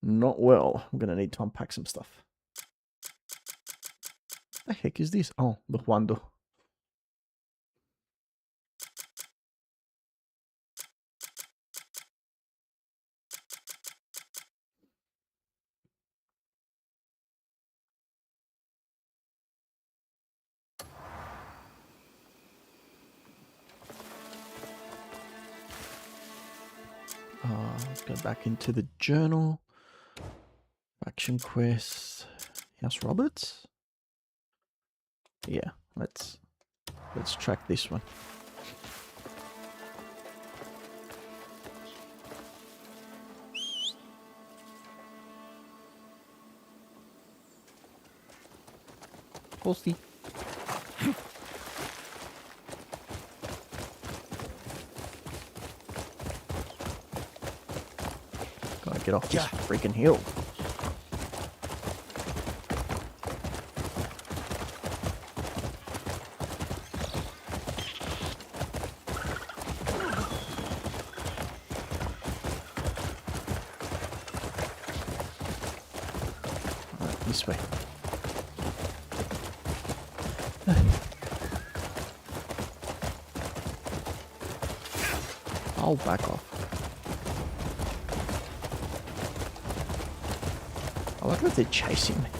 Not well. I'm gonna need to unpack some stuff. What the heck is this? Oh, the Huando. Let's go back into the journal. Faction quest. House Roberts? Yeah, let's track this one. Horsey. get off this freaking hill. Alright, this way. I'll back off. I like that they're chasing me.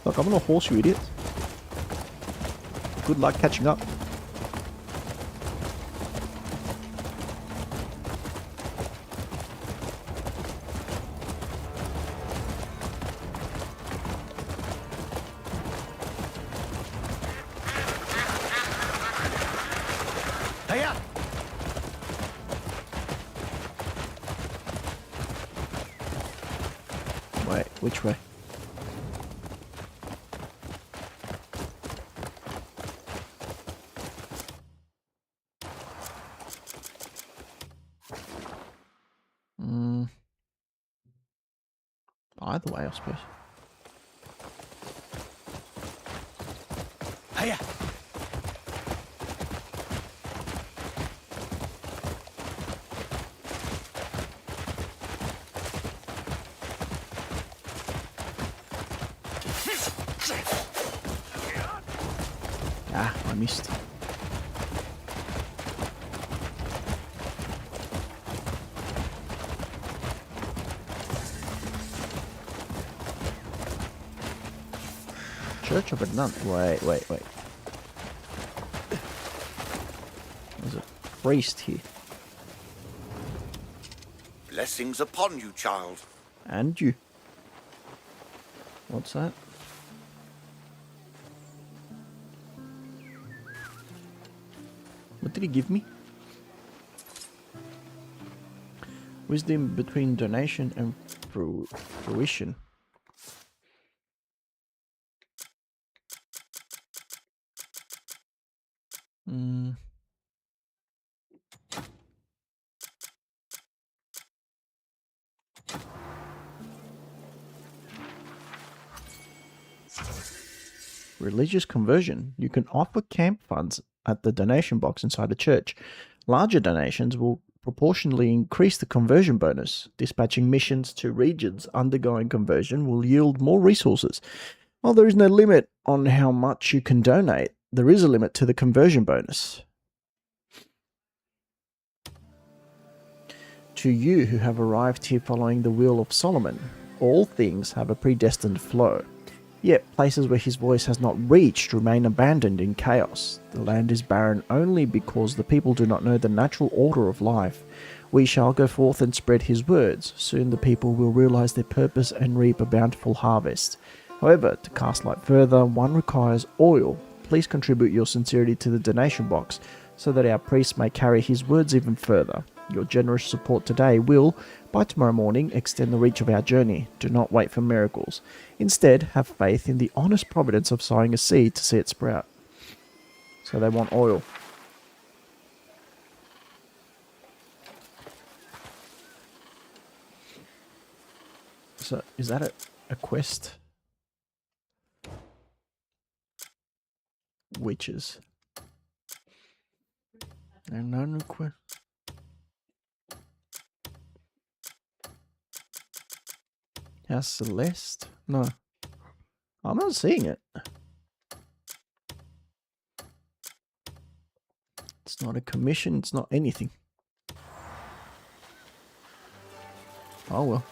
Look, I'm on a horse, you idiot. Good luck catching up. Wait, which way? Either way, I suppose. Hiya! Ah, I missed. Church of a Nun. Wait. There's a priest here. Blessings upon you, child. And you. What's that? What did he give me? Wisdom between donation and fruition. Religious conversion. You can offer camp funds at the donation box inside the church. Larger donations will proportionally increase the conversion bonus. Dispatching missions to regions undergoing conversion will yield more resources. While there is no limit on how much you can donate, there is a limit to the conversion bonus. To you who have arrived here following the will of Solomon, all things have a predestined flow. Yet places where his voice has not reached remain abandoned in chaos. The land is barren only because the people do not know the natural order of life. We shall go forth and spread his words. Soon the people will realize their purpose and reap a bountiful harvest. However, to cast light further, one requires oil. Please contribute your sincerity to the donation box so that our priest may carry his words even further. Your generous support today will, by tomorrow morning, extend the reach of our journey. Do not wait for miracles. Instead, have faith in the honest providence of sowing a seed to see it sprout. So they want oil. So, is that a quest? Witches. There are no new quests. House Celeste? No. I'm not seeing it. It's not a commission, it's not anything. Oh well.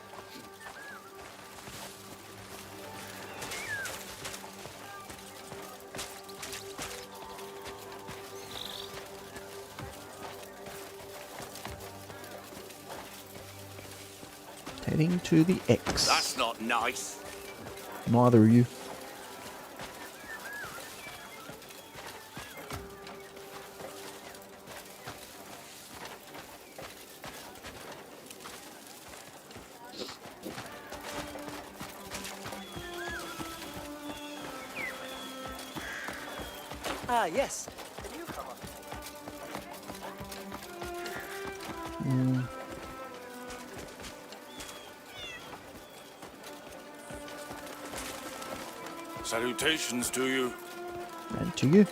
Heading to the X. That's not nice. Neither are you. Ah, yes. Salutations to you. And to you.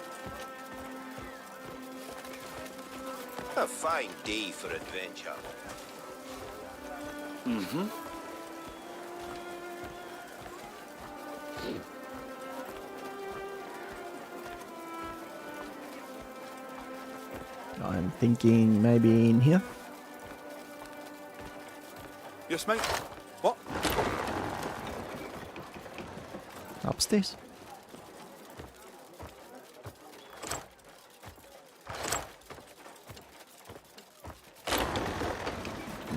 A fine day for adventure. Mm-hmm. I'm thinking maybe in here. Yes, mate. What? Upstairs.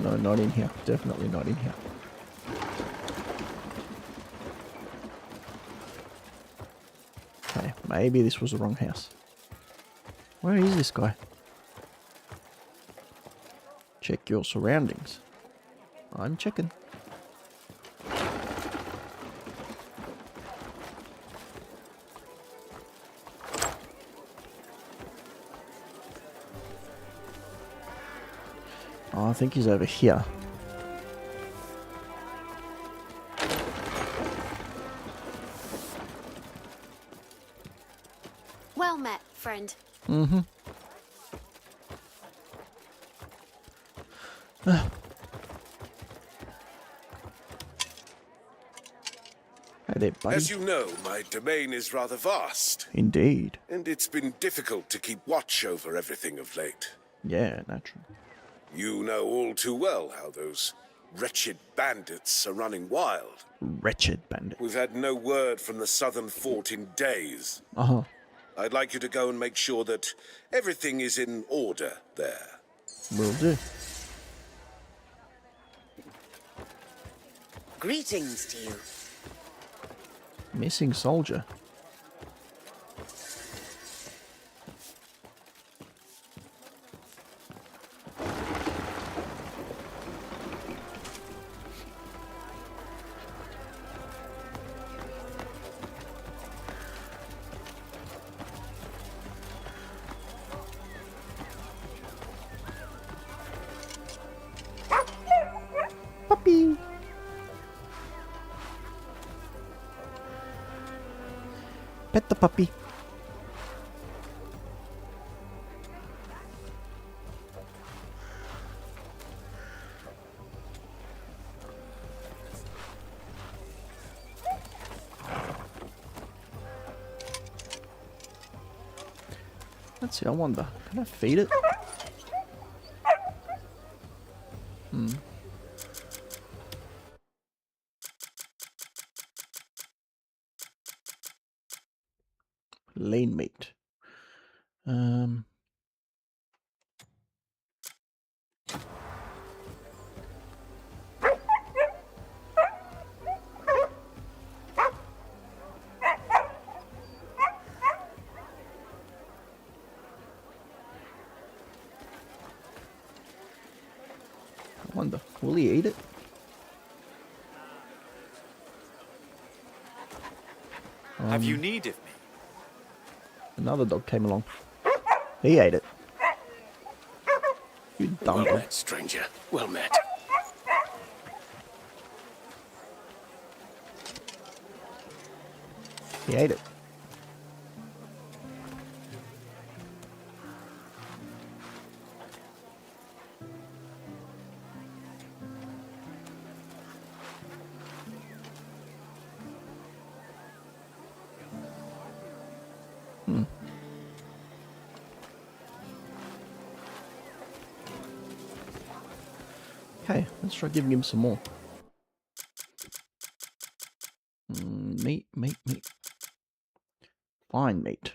No, not in here. Definitely not in here. Okay, maybe this was the wrong house. Where is this guy? Check your surroundings. I'm checking. Oh, I think he's over here. Well met, friend. Mm-hmm. Hey there, buddy. As you know, my domain is rather vast, Indeed. and it's been difficult to keep watch over everything of late. Yeah, natural. You know all too well how those wretched bandits are running wild. Wretched bandit. We've had no word from the southern fort in days. Uh-huh. I'd like you to go and make sure that everything is in order there. Will do. Greetings to you. Missing soldier. Puppy. Pet the puppy. Let's see, I wonder, can I feed it? Lean meat. I wonder, will he eat it? Have you need of me? Another dog came along. He ate it. You dumb Well dog. met, stranger. Well met. He ate it. Okay, let's try giving him some more. Meat. Fine meat.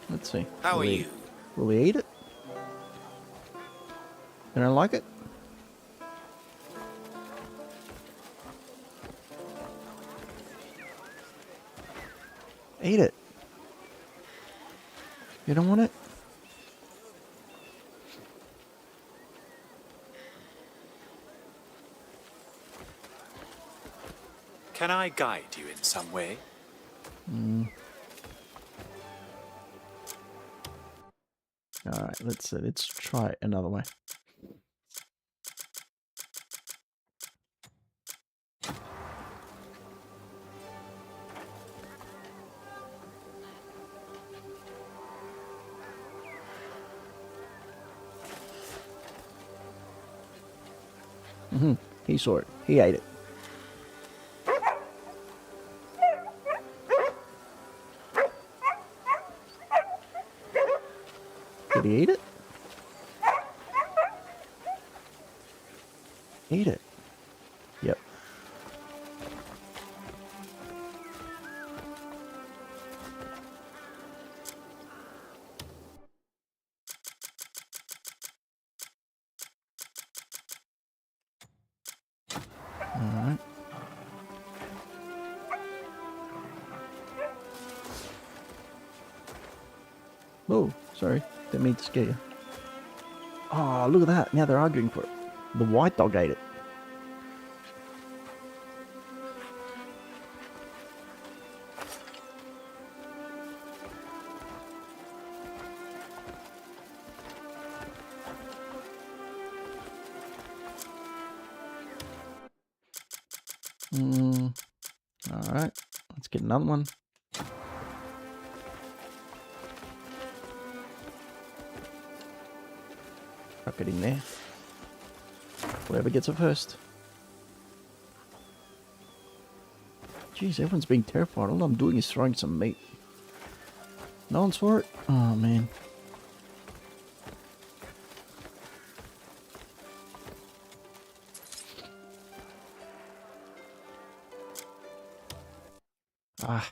Let's see. How are Will he- you? Will he eat it? Can I like it? Eat it. You don't want it? Can I guide you in some way? Alright, let's try it another way. He saw it. He ate it. Did he eat it? Eat it. Yep. Alright. Oh, sorry. Didn't mean to scare you. Oh, look at that. Now they're arguing for it. The white dog ate it. Alright. Let's get another one. Chuck it in there. Whoever gets it first. Jeez, everyone's being terrified. All I'm doing is throwing some meat. No one's for it? Oh, man. Ah.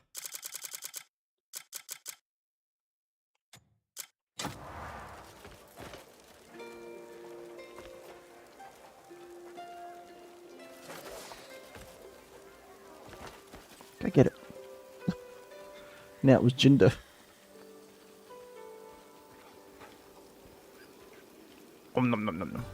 Go get it. Now it was Jinder. Nom nom nom nom nom.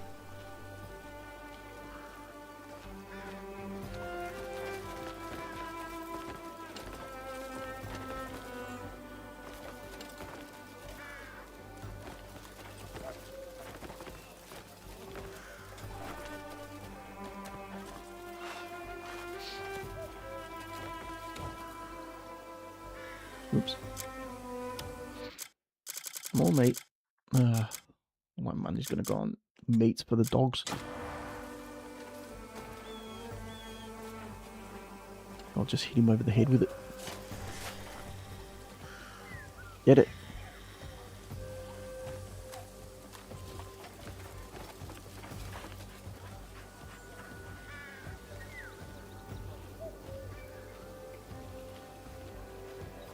Oops. More meat. My money's gonna go on meats for the dogs. I'll just hit him over the head with it. Get it.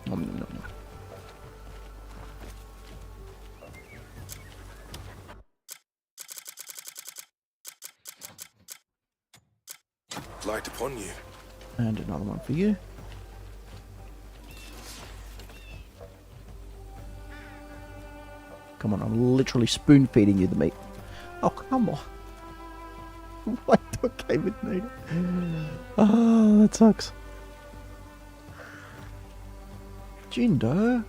Nom, nom, nom, nom. Light upon you. And another one for you. Come on, I'm literally spoon feeding you the meat. Oh, come on. Why do I came with meat? Oh, that sucks. Jindo.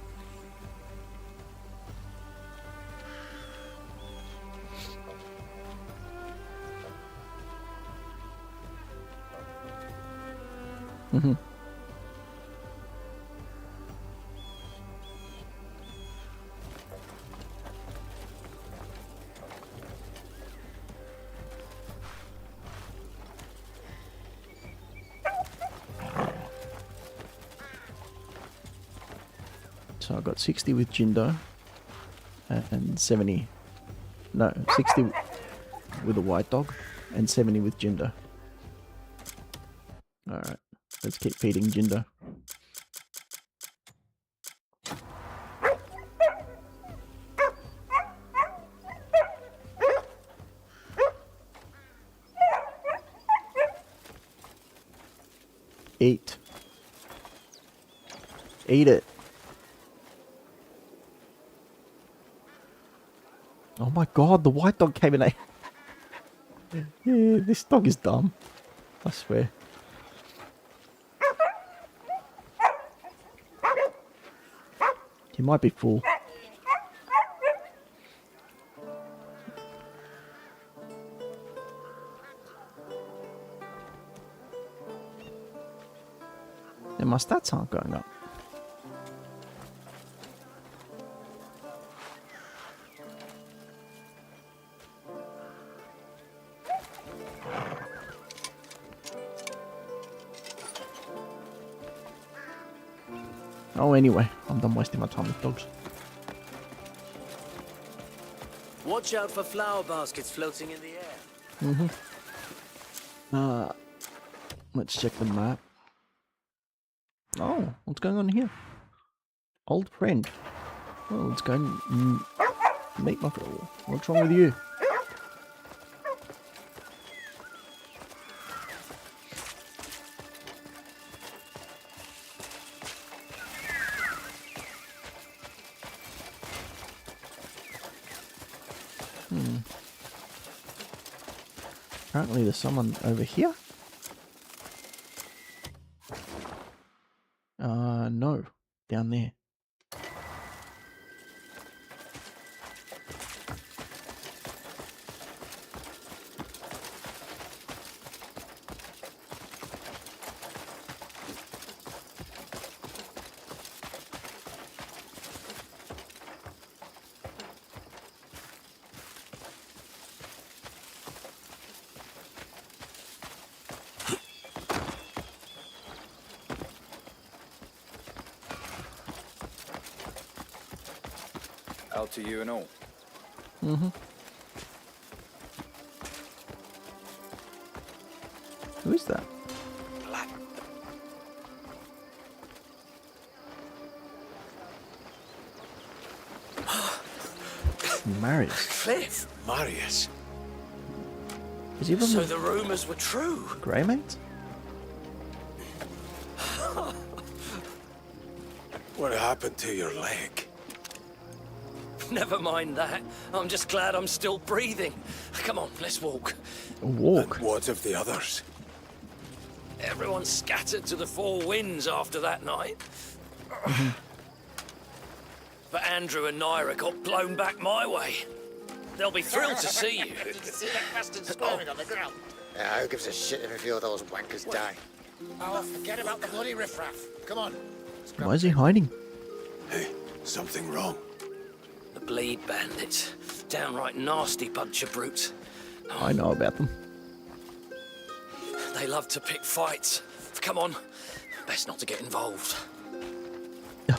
So I got 60 with Jindo and 70. No, 60 with a white dog and 70 with Jindo. Alright, let's keep feeding Jindo. Eat. Eat it. Oh my god, the white dog came in. Yeah, this dog is dumb. I swear. might be full. And my stats aren't going up. Oh, anyway, I'm done wasting my time with dogs. Watch out for flower baskets floating in the air. Let's check the map. Oh, what's going on here? Old friend. Oh, let's go and meet my friend. What's wrong with you? Apparently there's someone over here. No. Down there. Out to you and all. Who is that? Marius. Cliff! Marius. Is he from So the the rumours were true. Greymanes? What happened to your leg? Never mind that. I'm just glad I'm still breathing. Come on, let's walk. A walk? And what of the others? Everyone scattered to the four winds after that night. But Andrew and Naira got blown back my way. They'll be thrilled to see you. Did you see that bastard squirming on the ground? Yeah, who gives a shit if a few of those wankers die? Oh, forget about the bloody riffraff. Come on. Why is he hiding? Hey, something wrong? The bleed bandits. Downright nasty bunch of brutes. I know about them. They love to pick fights. Come on. Best not to get involved.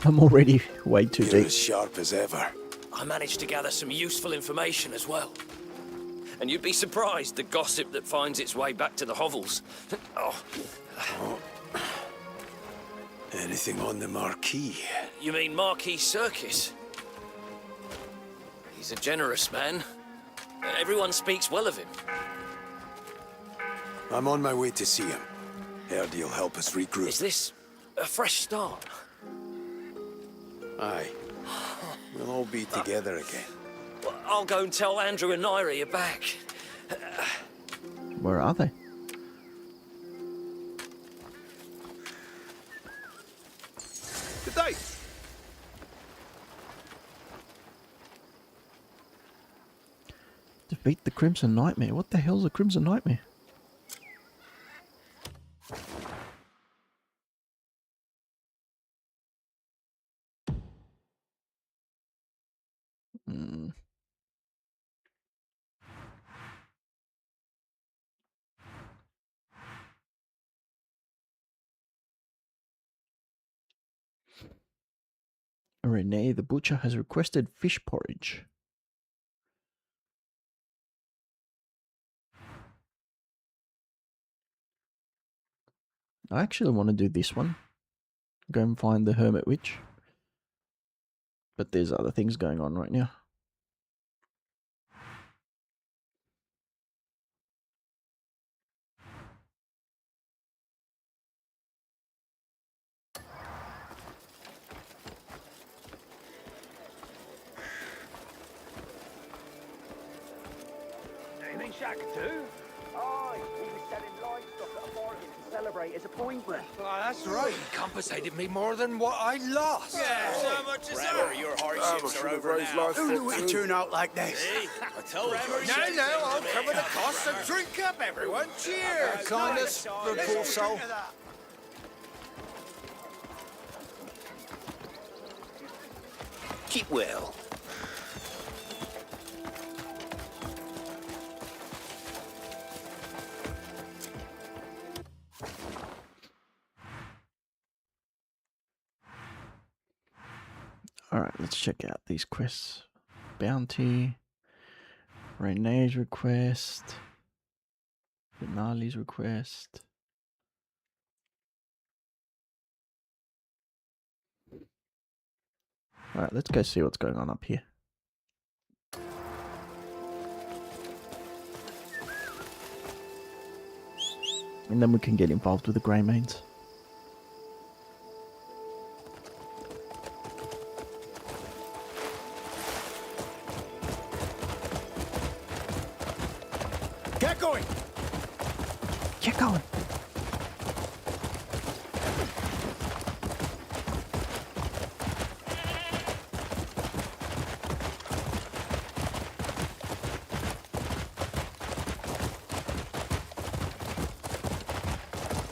I'm already way too You're deep. as sharp as ever. I managed to gather some useful information as well. And you'd be surprised the gossip that finds its way back to the hovels. Oh. Anything on the Marquis? You mean Marquis Serkis? He's a generous man. Everyone speaks well of him. I'm on my way to see him. Heard he'll help us regroup. Is this a fresh start? Aye. We'll all be together again. Well, I'll go and tell Andrew and Naira you're back. Where are they? Good day. Defeat the Crimson Nightmare. What the hell's a Crimson Nightmare? Renee the Butcher has requested fish porridge. I actually want to do this one. Go and find the Hermit Witch. But there's other things going on right now. Anything Shaq could do? Aye, he was selling livestock at a bargain to celebrate his appointment. Well, that's right. He compensated me more than what I lost. Yeah, so much is that? Your hardships are over now. Who knew it'd turn out like this? See? I told you. No, I'll cover the cost of drink up, everyone. Cheers! Kindness, good poor soul. Keep well. Alright, let's check out these quests. Bounty. Renee's request. Finale's request. Alright, let's go see what's going on up here. And then we can get involved with the Greymanes. Get going! Get going!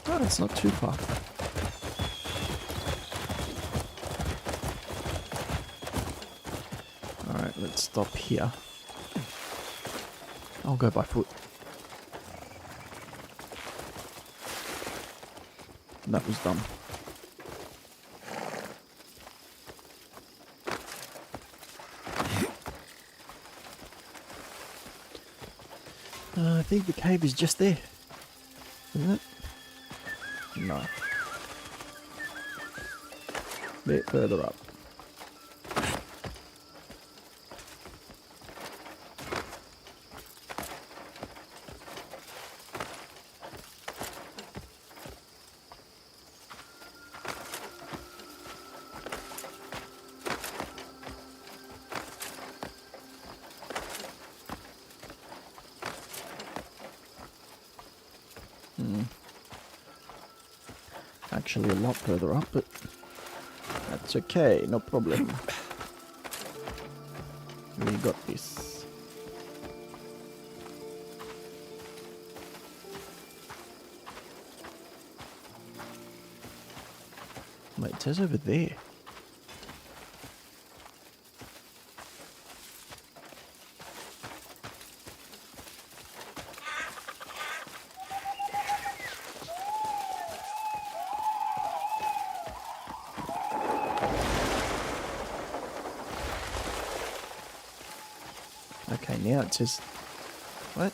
Oh, it's not too far. Alright, let's stop here. I'll go by foot. That was dumb. I think the cave is just there, isn't it? No. Bit further up. Actually a lot further up, but that's okay, no problem. We got this. Wait, it says over there. Okay, now it says... What?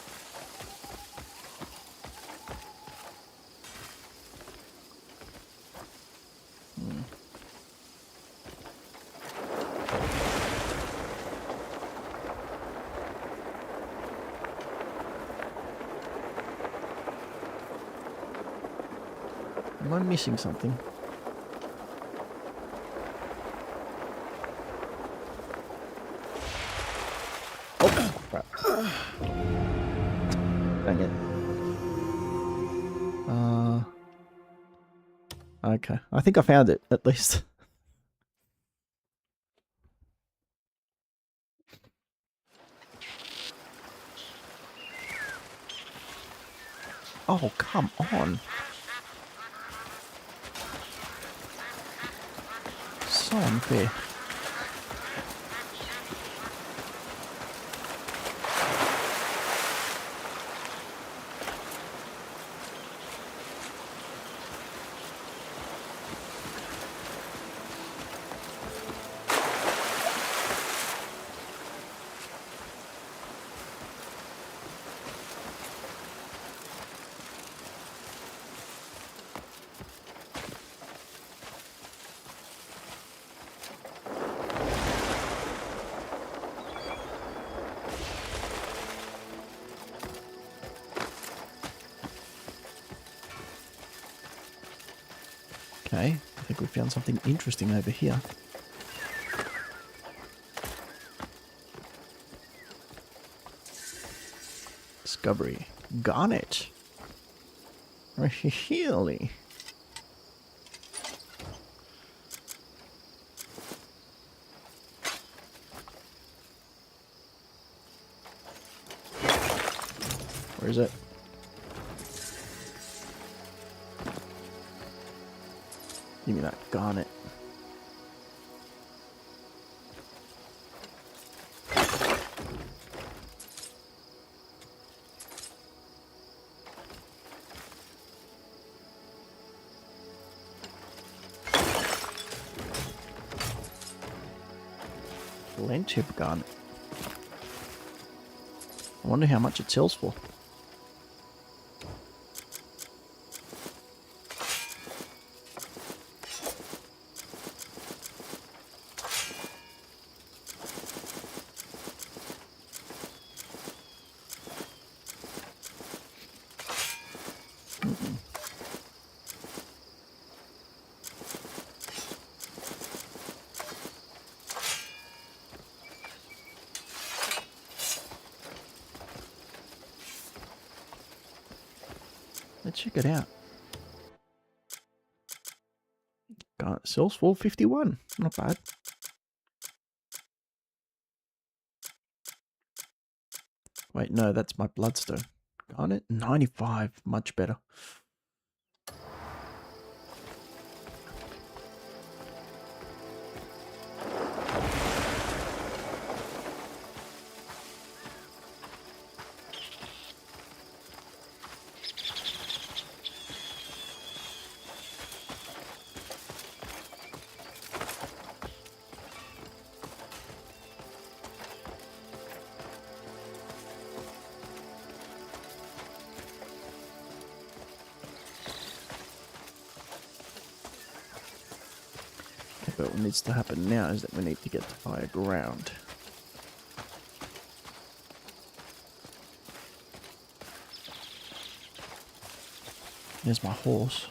Am I missing something? Oh, crap. Dang it. Okay. I think I found it, at least. Oh, come on. So unfair. Okay, I think we found something interesting over here. Discovery. Garnet. Really? Where is it? Give me that garnet. Flintship garnet. I wonder how much it sells for. Let's check it out. Garnet sells for 51. Not bad. Wait, no, that's my bloodstone. Garnet 95, much better. But what needs to happen now is that we need to get to higher ground. There's my horse.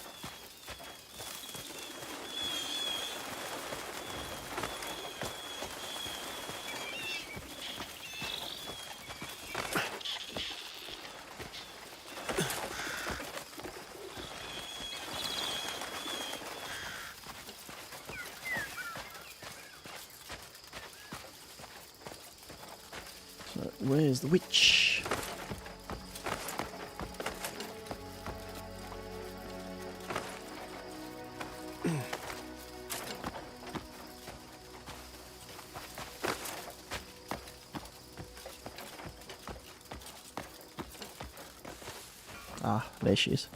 Where's the witch? Ah, there she is.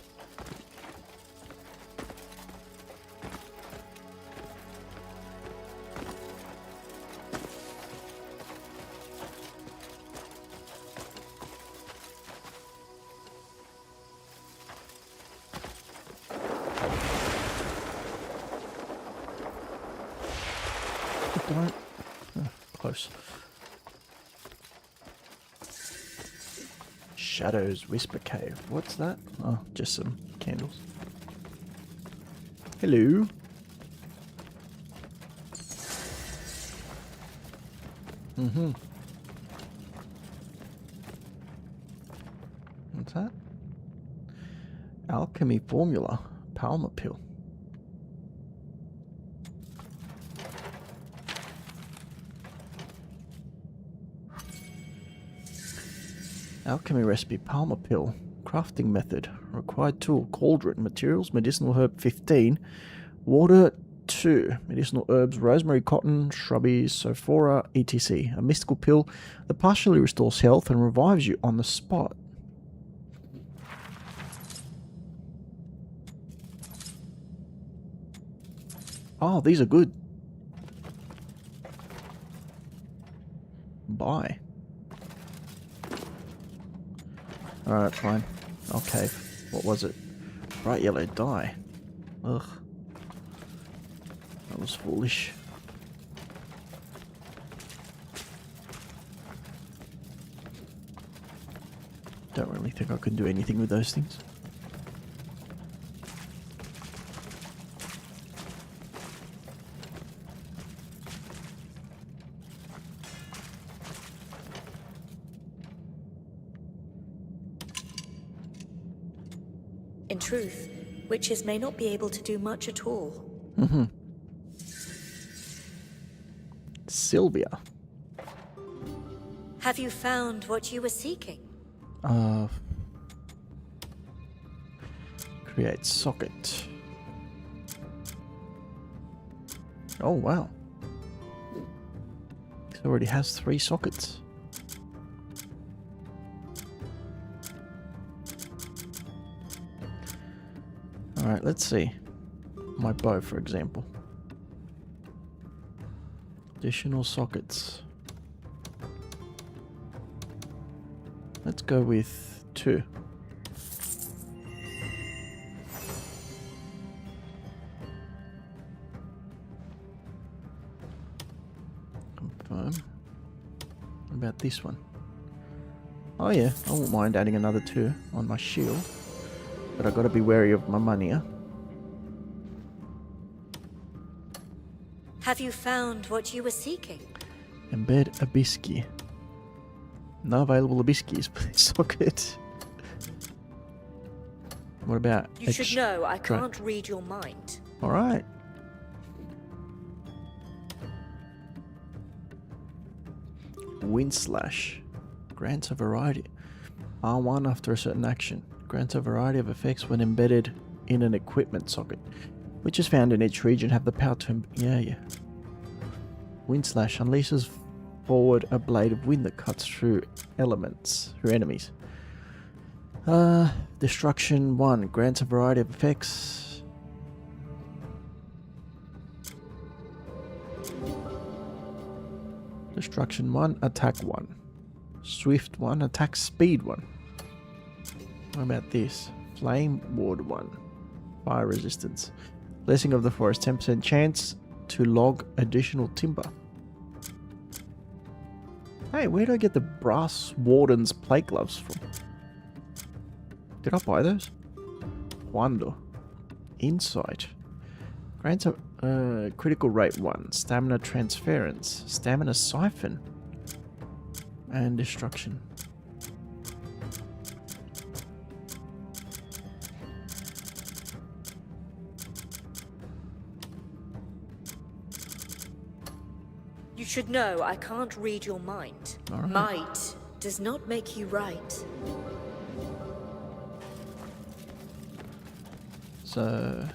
Close. Shadows Whisper Cave. What's that? Oh, just some candles. Hello. What's that? Alchemy Formula. Palmer Pill. Alchemy recipe, Palmer Pill. Crafting method. Required tool, cauldron. Materials, medicinal herb 15. Water 2. Medicinal herbs, rosemary, cotton, shrubbies, sophora, etc. A mystical pill that partially restores health and revives you on the spot. Oh, these are good. Buy. Alright, fine. I'll cave. What was it? Bright yellow dye. Ugh. That was foolish. Don't really think I can do anything with those things. In truth, witches may not be able to do much at all. Mm-hmm. Sylvia. Have you found what you were seeking? Create socket. Oh, wow. It already has 3 sockets. Alright, let's see. My bow, for example. Additional sockets. Let's go with 2. Confirm. What about this one? Oh yeah, I won't mind adding another 2 on my shield. But I've got to be wary of my money, huh? Have you found what you were seeking? Embed a biscuit. No available biscuits for this socket. What about You should know I can't read your mind. Alright. Wind slash. Grants a variety. R1 after a certain action. Grants a variety of effects when embedded in an equipment socket, which is found in each region, have the power to... Yeah. Wind slash unleashes forward a blade of wind that cuts through enemies. Destruction 1 grants a variety of effects. Destruction 1, attack 1. Swift 1, attack speed 1. What about this? Flame ward 1. Fire resistance. Blessing of the forest, 10% chance to log additional timber. Hey, where do I get the brass warden's plate gloves from? Did I buy those? Wonder. Insight. Grants a critical rate 1. Stamina transference. Stamina siphon. And destruction. You should know I can't read your mind. Right. Might does not make you right. So,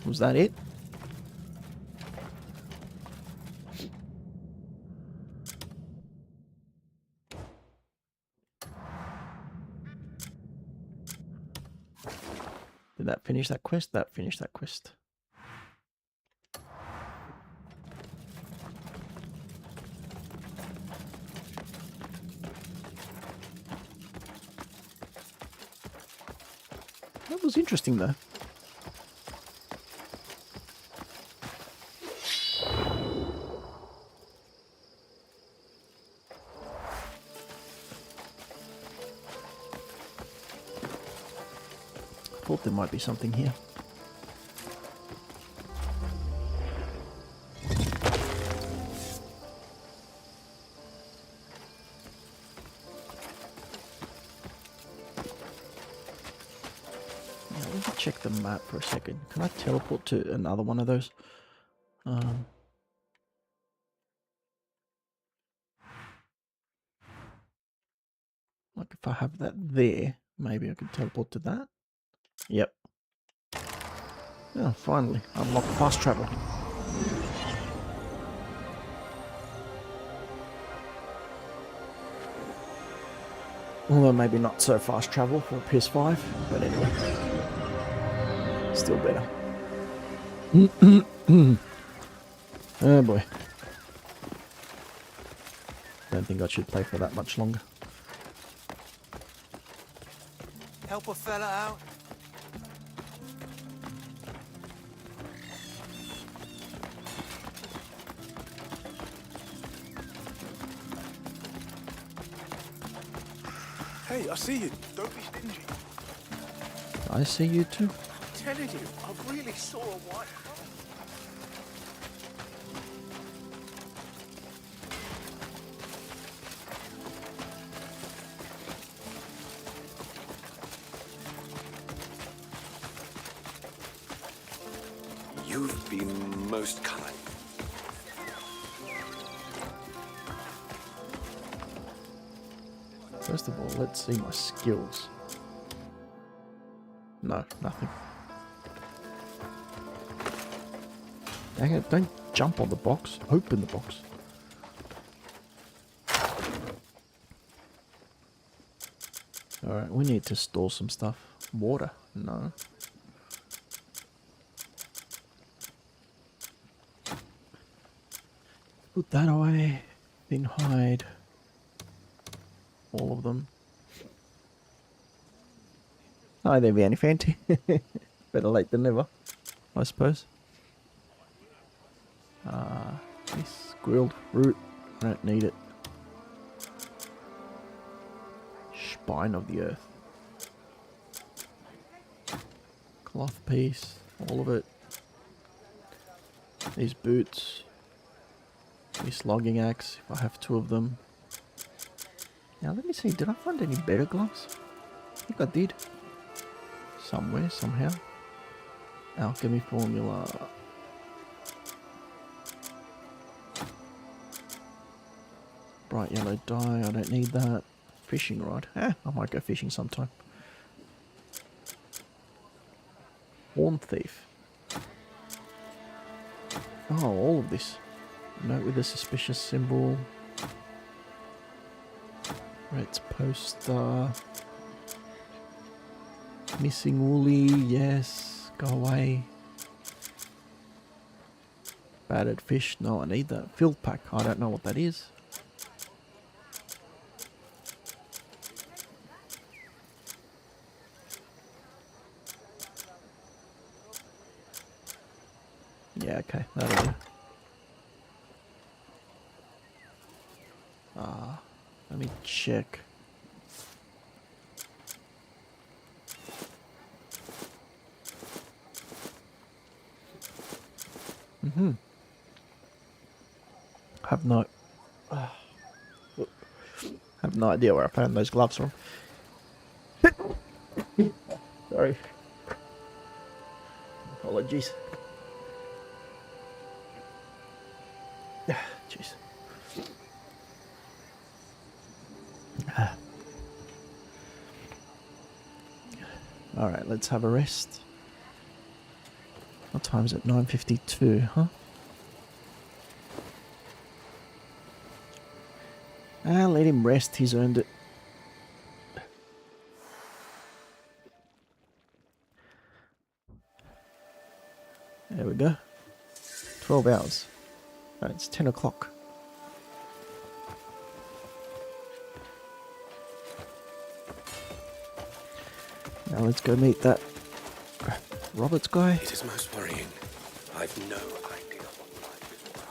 was that it? Did that finish that quest? That finished that quest. That was interesting though. Thought there might be something here. Let me check the map for a second. Can I teleport to another one of those? Like if I have that there, maybe I can teleport to that. Yep. Oh, finally, unlock fast travel. Although maybe not so fast travel for a PS5, but anyway. Still better. Oh boy. Don't think I should play for that much longer. Help a fella out. Hey, I see you. Don't be stingy. I see you too. I'm telling you, I really saw a white. You've been most kind. First of all, let's see my skills. No, nothing. Dang it, don't jump on the box. Open the box. Alright, we need to store some stuff. Water? No. Put that away. Then hide. All of them. Oh, there be any fancy. Better late than never, I suppose. This grilled fruit. I don't need it. Spine of the earth. Cloth piece. All of it. These boots. This logging axe, if I have 2 of them. Now let me see, did I find any better gloves? I think I did. Somewhere, somehow. Alchemy formula. Bright yellow dye, I don't need that. Fishing rod. I might go fishing sometime. Horn thief. Oh, all of this. Note with a suspicious symbol. Red's poster. Missing woolly, yes. Go away. Battered fish, no, I need that. Field pack, I don't know what that is. Yeah, okay, that'll do. Let me check. Have no idea where I found those gloves from. Sorry. Apologies. Jeez. Alright, let's have a rest. What time is it? 9:52, huh? Let him rest, he's earned it. There we go. 12 hours. Right, it's 10 o'clock. Now let's go meet that Roberts guy. It is most worrying. I've no idea what life is like.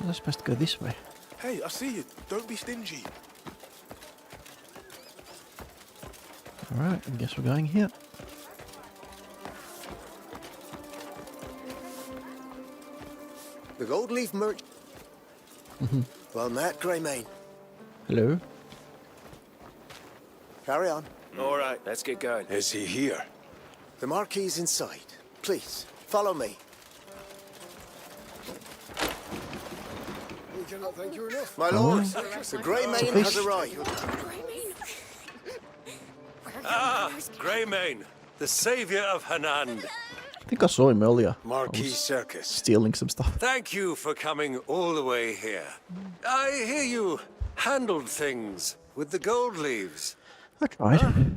I'm supposed to go this way. Hey, I see you. Don't be stingy. Alright, I guess we're going here. The gold leaf merchant. Well met, Greymane. Hello. Carry on. All right, let's get going. Is he here? The Marquis is inside. Please, follow me. We cannot thank you enough. My lord, the Greymane has arrived. Greymane, the savior of Hanand. I think I saw him earlier. Marquis Serkis. Stealing some stuff. Thank you for coming all the way here. I hear you handled things with the gold leaves. I tried.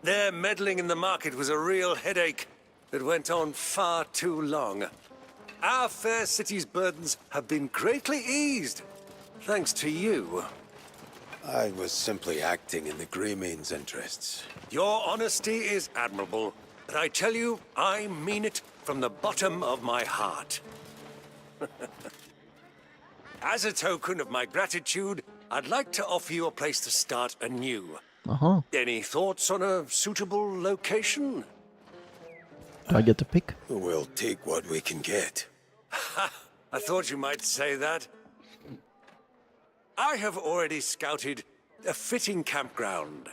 Their meddling in the market was a real headache that went on far too long. Our fair city's burdens have been greatly eased, thanks to you. I was simply acting in the Greymane's interests. Your honesty is admirable, but I tell you, I mean it from the bottom of my heart. As a token of my gratitude, I'd like to offer you a place to start anew. Uh-huh. Any thoughts on a suitable location? Do I get to pick? We'll take what we can get. I thought you might say that. I have already scouted a fitting campground.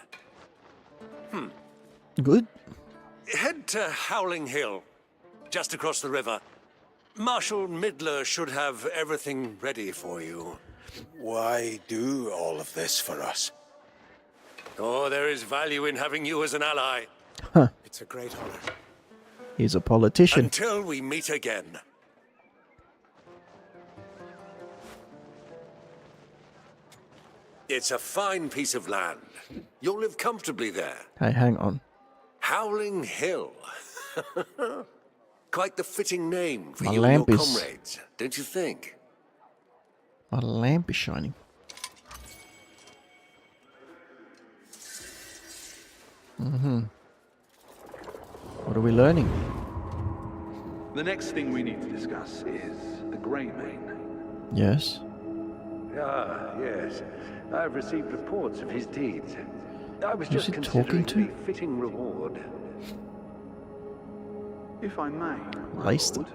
Good. Head to Howling Hill, just across the river. Marshal Midler should have everything ready for you. Why do all of this for us? Oh, there is value in having you as an ally. Huh. It's a great honor. He's a politician. Until we meet again. It's a fine piece of land. You'll live comfortably there. Hey, hang on. Howling Hill. Quite the fitting name for My you and lamp your is- comrades, don't you think? My lamp is shining. What are we learning? The next thing we need to discuss is the Greymane. Yes. Ah, yes. I've received reports of his deeds. I was Who's just he talking considering to? the fitting reward. If I may, my Leicester. lord,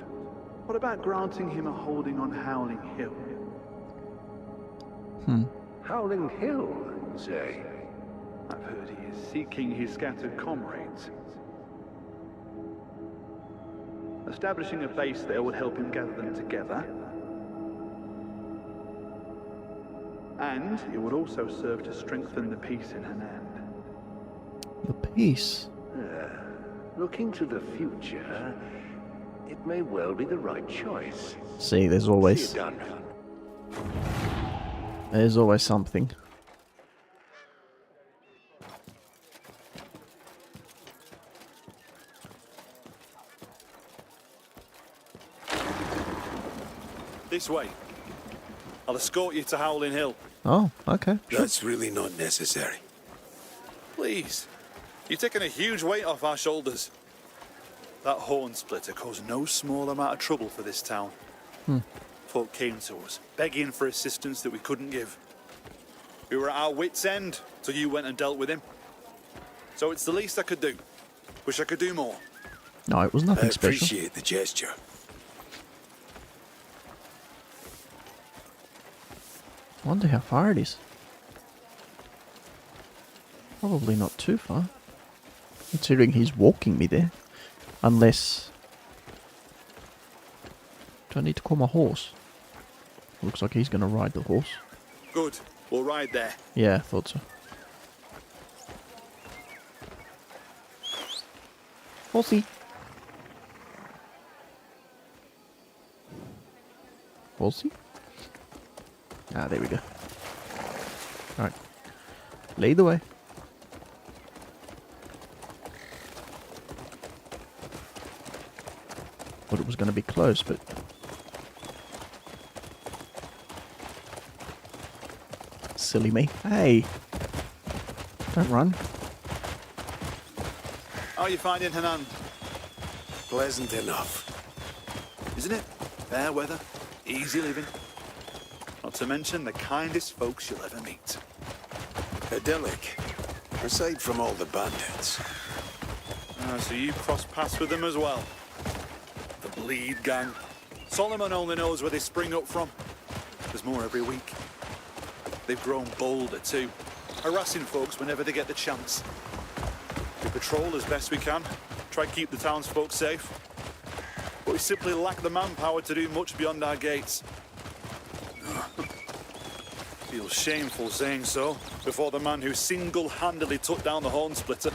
what about granting him a holding on Howling Hill? Howling Hill, say? I've heard he is seeking his scattered comrades. Establishing a base there would help him gather them together. And it would also serve to strengthen the peace in Hanand. The peace. Looking to the future, it may well be the right choice. See, there's See always it done. something. This way. I'll escort you to Howling Hill. Oh, okay. That's really not necessary. Please. You're taking a huge weight off our shoulders. That Hornsplitter caused no small amount of trouble for this town. Folk came to us, begging for assistance that we couldn't give. We were at our wits' end till you went and dealt with him. So it's the least I could do. Wish I could do more. No, it was nothing I special. appreciate the gesture. Wonder how far it is. Probably not too far. Considering he's walking me there. Unless... Do I need to call my horse? Looks like he's going to ride the horse. Good. We'll ride there. Yeah, I thought so. Horsey. Horsey? Ah, there we go. Alright. Lead the way. Thought it was going to be close, but... Silly me. Hey! Don't run. How are you finding Hanand? Pleasant enough. Isn't it? Fair weather, easy living. Not to mention the kindest folks you'll ever meet. Idyllic. Aside from all the bandits. So you cross paths with them as well. The Bleed Gang. Solomon only knows where they spring up from. There's more every week. They've grown bolder too, harassing folks whenever they get the chance. We patrol as best we can, try to keep the townsfolk safe. But we simply lack the manpower to do much beyond our gates. Feels shameful saying so, before the man who single-handedly took down the Hornsplitter.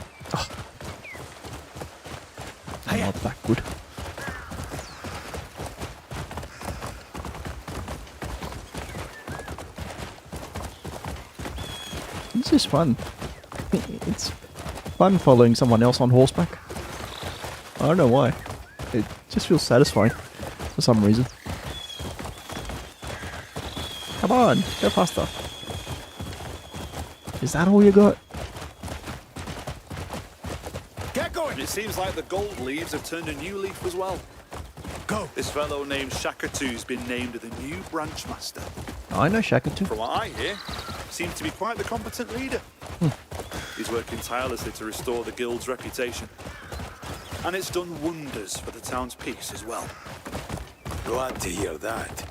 Not that good. This is fun. It's fun following someone else on horseback. I don't know why. It just feels satisfying for some reason. Come on, go faster. Is that all you got? Get going! It seems like the gold leaves have turned a new leaf as well. Go! This fellow named Shakatu's been named the new branch master. I know Shakatu. From what I hear, seems to be quite the competent leader. He's working tirelessly to restore the guild's reputation. And it's done wonders for the town's peace as well. Glad to hear that.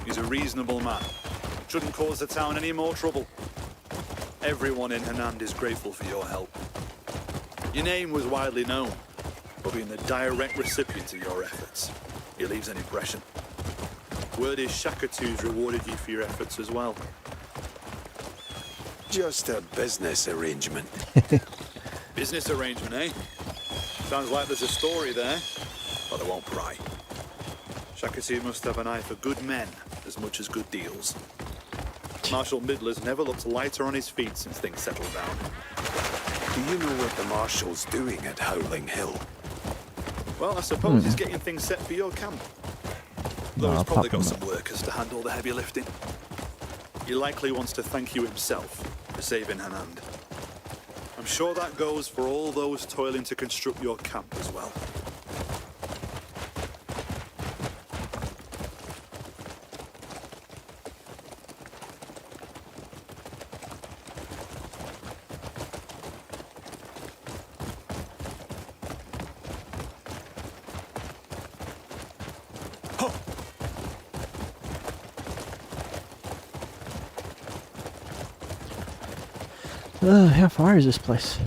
He's a reasonable man. Shouldn't cause the town any more trouble. Everyone in Hanand is grateful for your help. Your name was widely known, but being the direct recipient of your efforts, it leaves an impression. Word is Shakatu's rewarded you for your efforts as well. Just a business arrangement. Business arrangement, eh? Sounds like there's a story there, but I won't pry. Shakatu must have an eye for good men as much as good deals. Marshal Midler's never looked lighter on his feet since things settled down. Do you know what the Marshal's doing at Howling Hill? Well, I suppose he's getting things set for your camp. Though he's probably got some workers to handle the heavy lifting. He likely wants to thank you himself for saving Hanand. I'm sure that goes for all those toiling to construct your camp as well. How far is this place?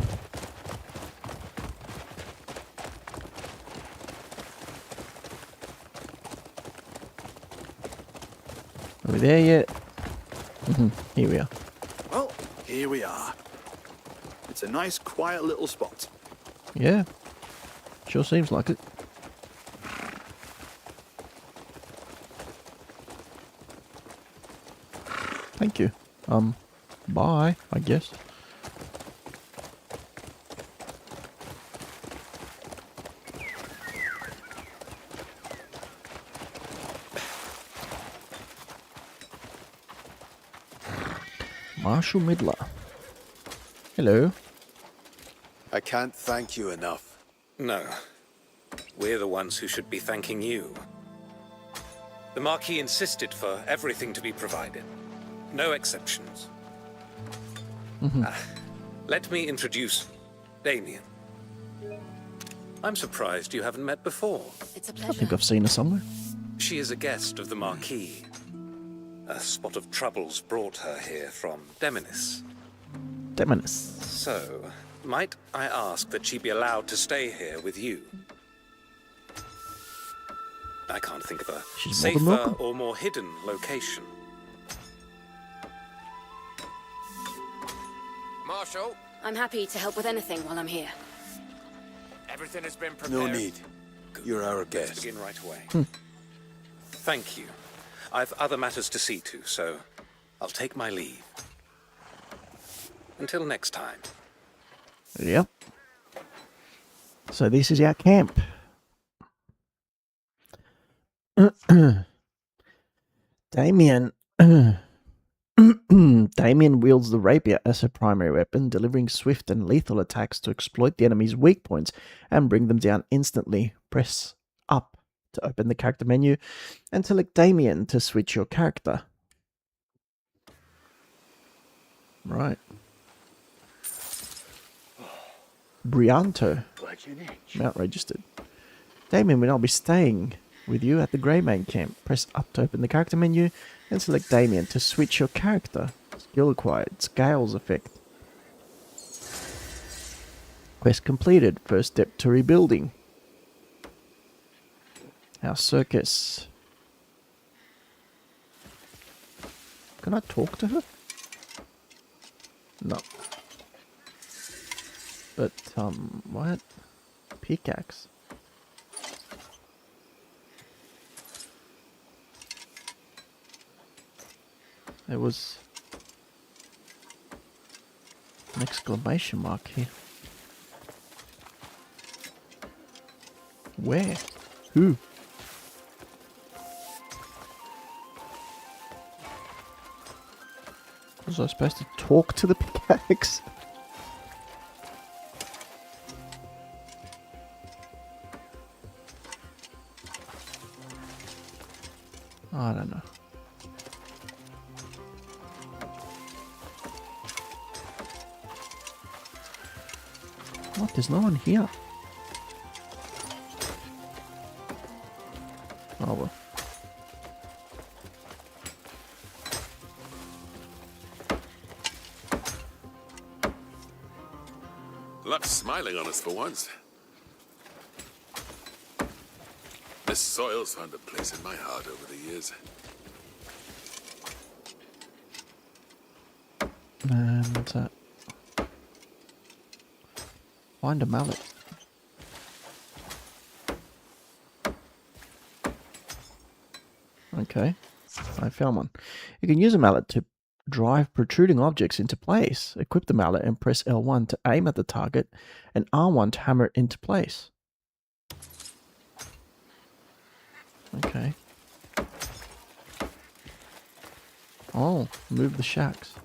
Are we there yet? Here we are. Well, here we are. It's a nice, quiet little spot. Yeah. Sure seems like it. Thank you. Bye, I guess. Marshal Midler. Hello. I can't thank you enough. No. We're the ones who should be thanking you. The Marquis insisted for everything to be provided. No exceptions. Let me introduce Damien. I'm surprised you haven't met before. It's a I pleasure. think I've seen her somewhere. She is a guest of the Marquis. A spot of troubles brought her here from Deminis. Deminis. So, might I ask that she be allowed to stay here with you? I can't think of a She's more than safer welcome. or more hidden location. Marshal, I'm happy to help with anything while I'm here. everything has been prepared. No need. You're our Let's guest. begin right away. Thank you. I've other matters to see to, so I'll take my leave. Until next time. Yep. So this is our camp. Damien. Damien wields the rapier as her primary weapon, delivering swift and lethal attacks to exploit the enemy's weak points and bring them down instantly. Press up to open the character menu and select Damien to switch your character. Right. Brianto. Mount registered. Damien will now be staying with you at the Greymane camp. Press up to open the character menu and select Damien to switch your character. Skill acquired. Scales effect. Quest completed. First step to rebuilding. House Serkis. Can I talk to her? No. But, what? Pickaxe. There was an exclamation mark here. Where? Who? Was I supposed to talk to the pickaxe? I don't know. Fuck, there's no one here. Oh well. Luck's smiling on us for once. This soil's found a place in my heart over the years. And what's that? Find a mallet. Okay, I found one. You can use a mallet to drive protruding objects into place. Equip the mallet and press L1 to aim at the target and R1 to hammer it into place. Okay. Oh, move the shacks.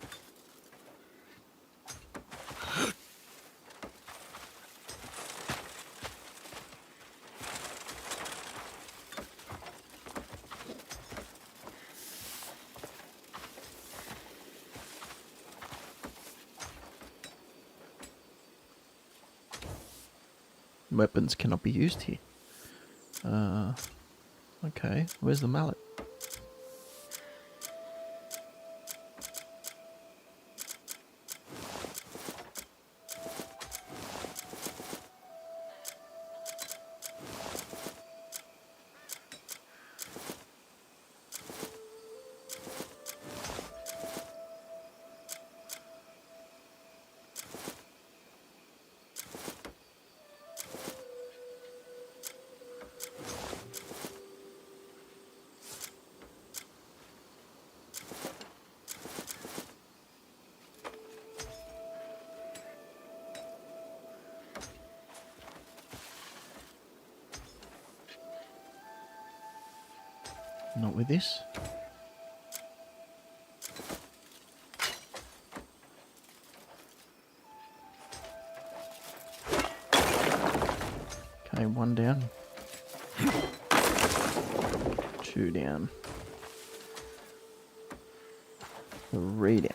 Weapons cannot be used here. Okay, where's the mallet? Not with this. Okay, one down. Two down. Three down.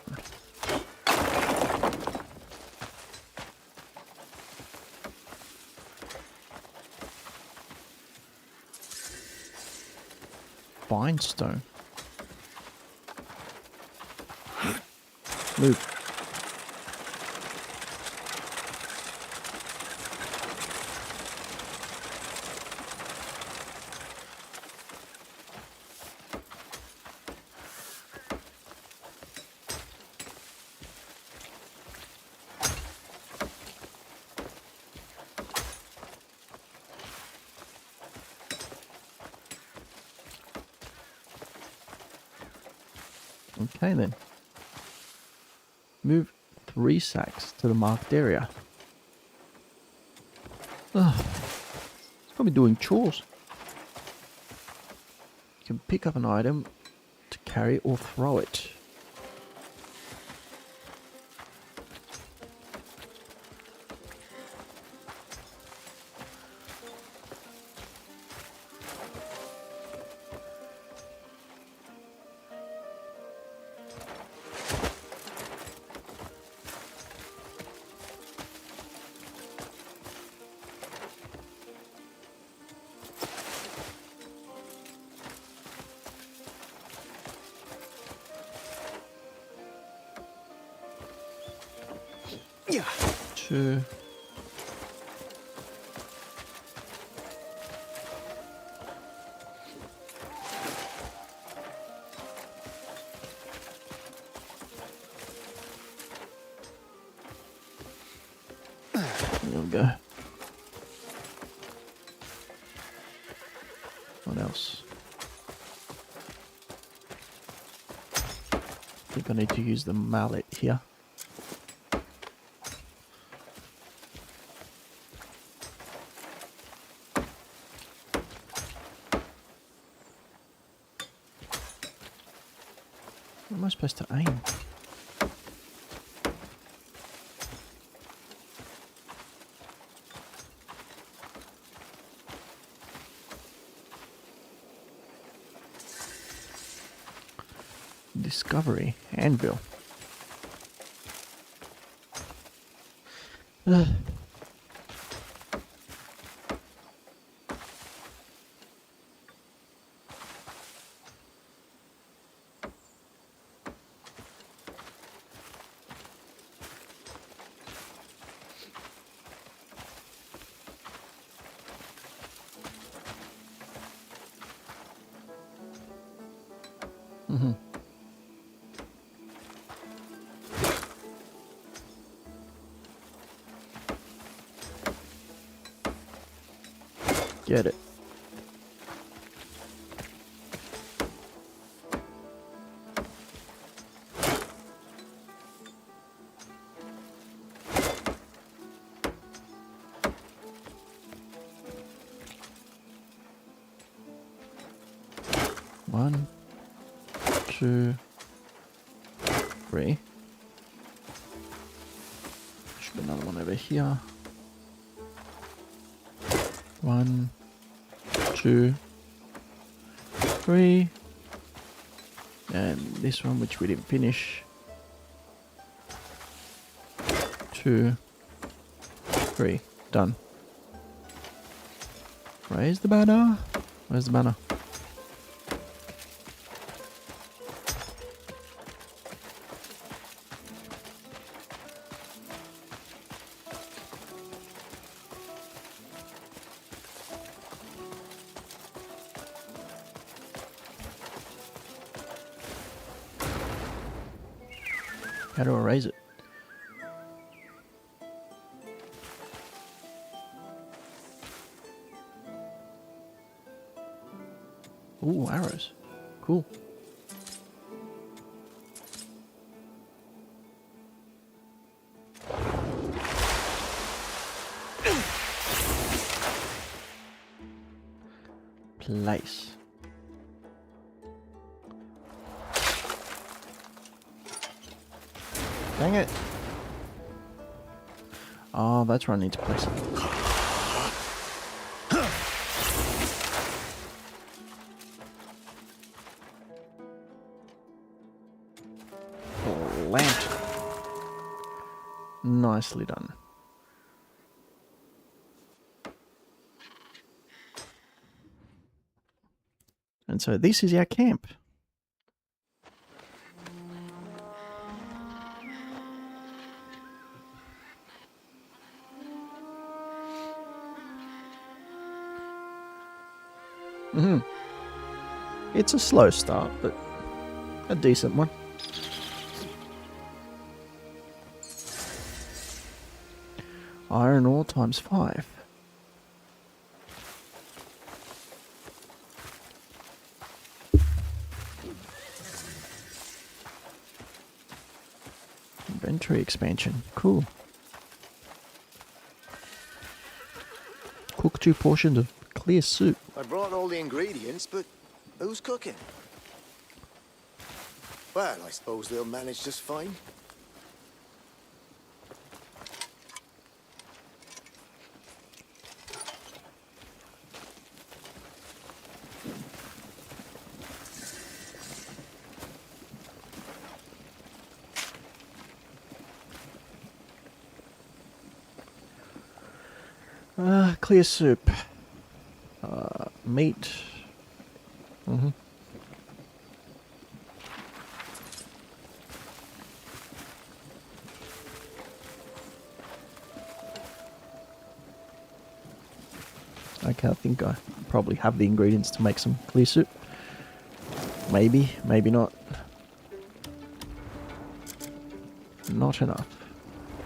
Bindstone. Move. Okay then. Move 3 sacks to the marked area. Ugh. It's probably doing chores. You can pick up an item to carry or throw it. Yeah. 2. There we go. What else? I think I need to use the mallet here. Where am I supposed to aim? Discovery anvil. Mm-hmm. Get it. One, two, three. Should be another one over here. One, two, three. And this one, which we didn't finish. 2, 3. Done. Raise the banner. Where's the banner? How do I raise it? Ooh, arrows. Cool. Place. Dang it. Oh, that's where I need to place it. Lantern. Nicely done. And so this is our camp. It's a slow start, but a decent one. Iron ore times 5. Inventory expansion. Cool. Cook 2 portions of clear soup. I brought all the ingredients, but who's cooking? Well, I suppose they'll manage just fine. Clear soup. Meat. Okay, I think I probably have the ingredients to make some clear soup. Maybe, maybe not. Not enough.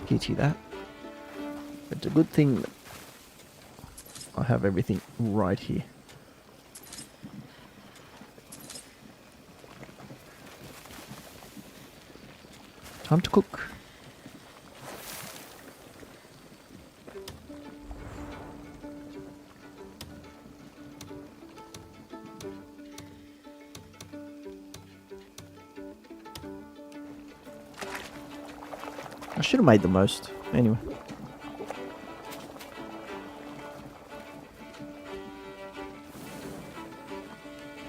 Get you that. It's a good thing that I have everything right here. Time to cook. I should have made the most. Anyway.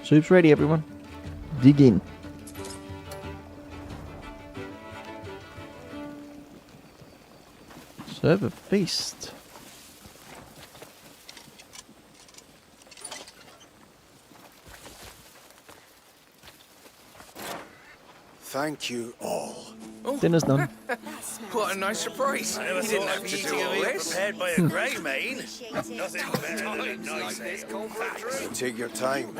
Soup's ready, everyone. Dig in. Serve a feast. Thank you all. Dinner's done. That smells What a nice surprise. I never You didn't thought have I'd to be do all eating a meal this. prepared by a Greymane. Nothing better than a nice ale. Take your time.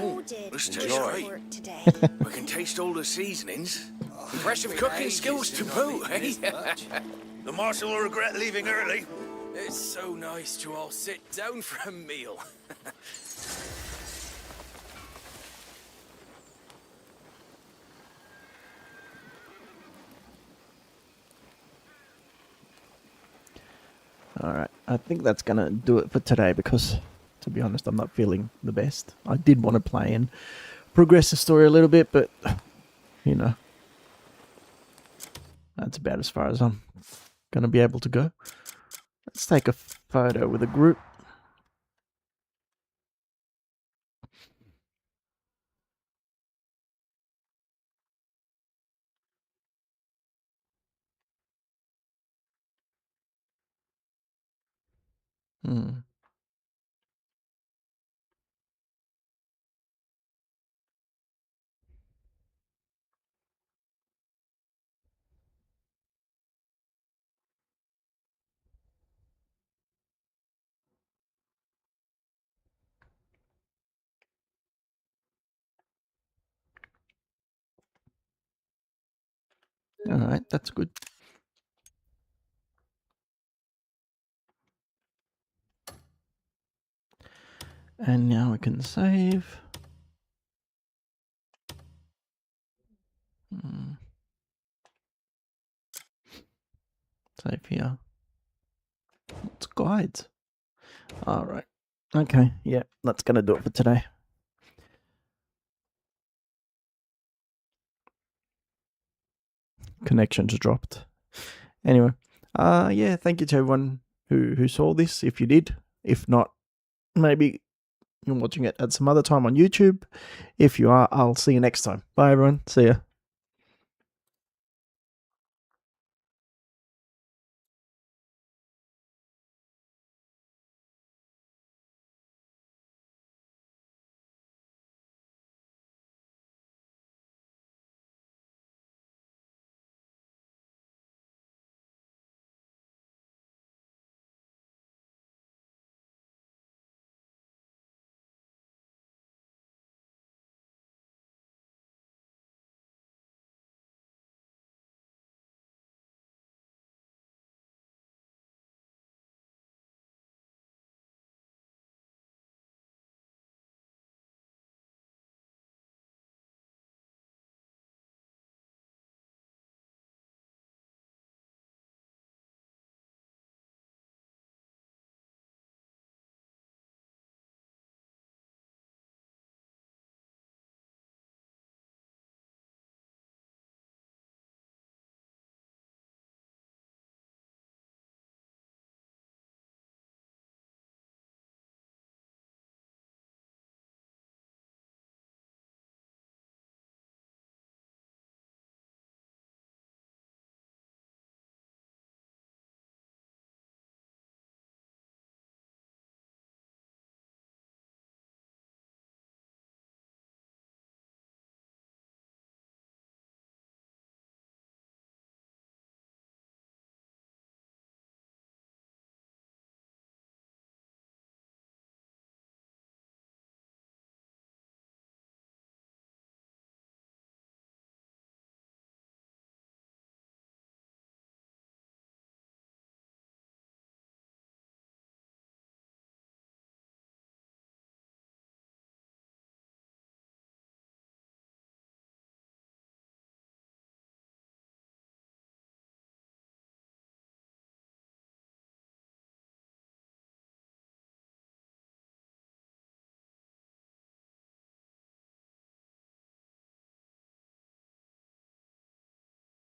This tastes Enjoy. great. We can taste all the seasonings. Impressive cooking skills to boot, eh? The Marshal will regret leaving early. It's so nice to all sit down for a meal. Alright, I think that's going to do it for today because, to be honest, I'm not feeling the best. I did want to play and progress the story a little bit, but, you know, that's about as far as I'm going to be able to go. Let's take a photo with a group. Alright, that's good. And now we can save. Save here. It's guides. Alright. Okay, yeah, that's going to do it for today. Connection's dropped. Anyway, yeah, thank you to everyone who saw this, if you did. If not, maybe you're watching it at some other time on YouTube. If you are, I'll see you next time. Bye, everyone. See ya.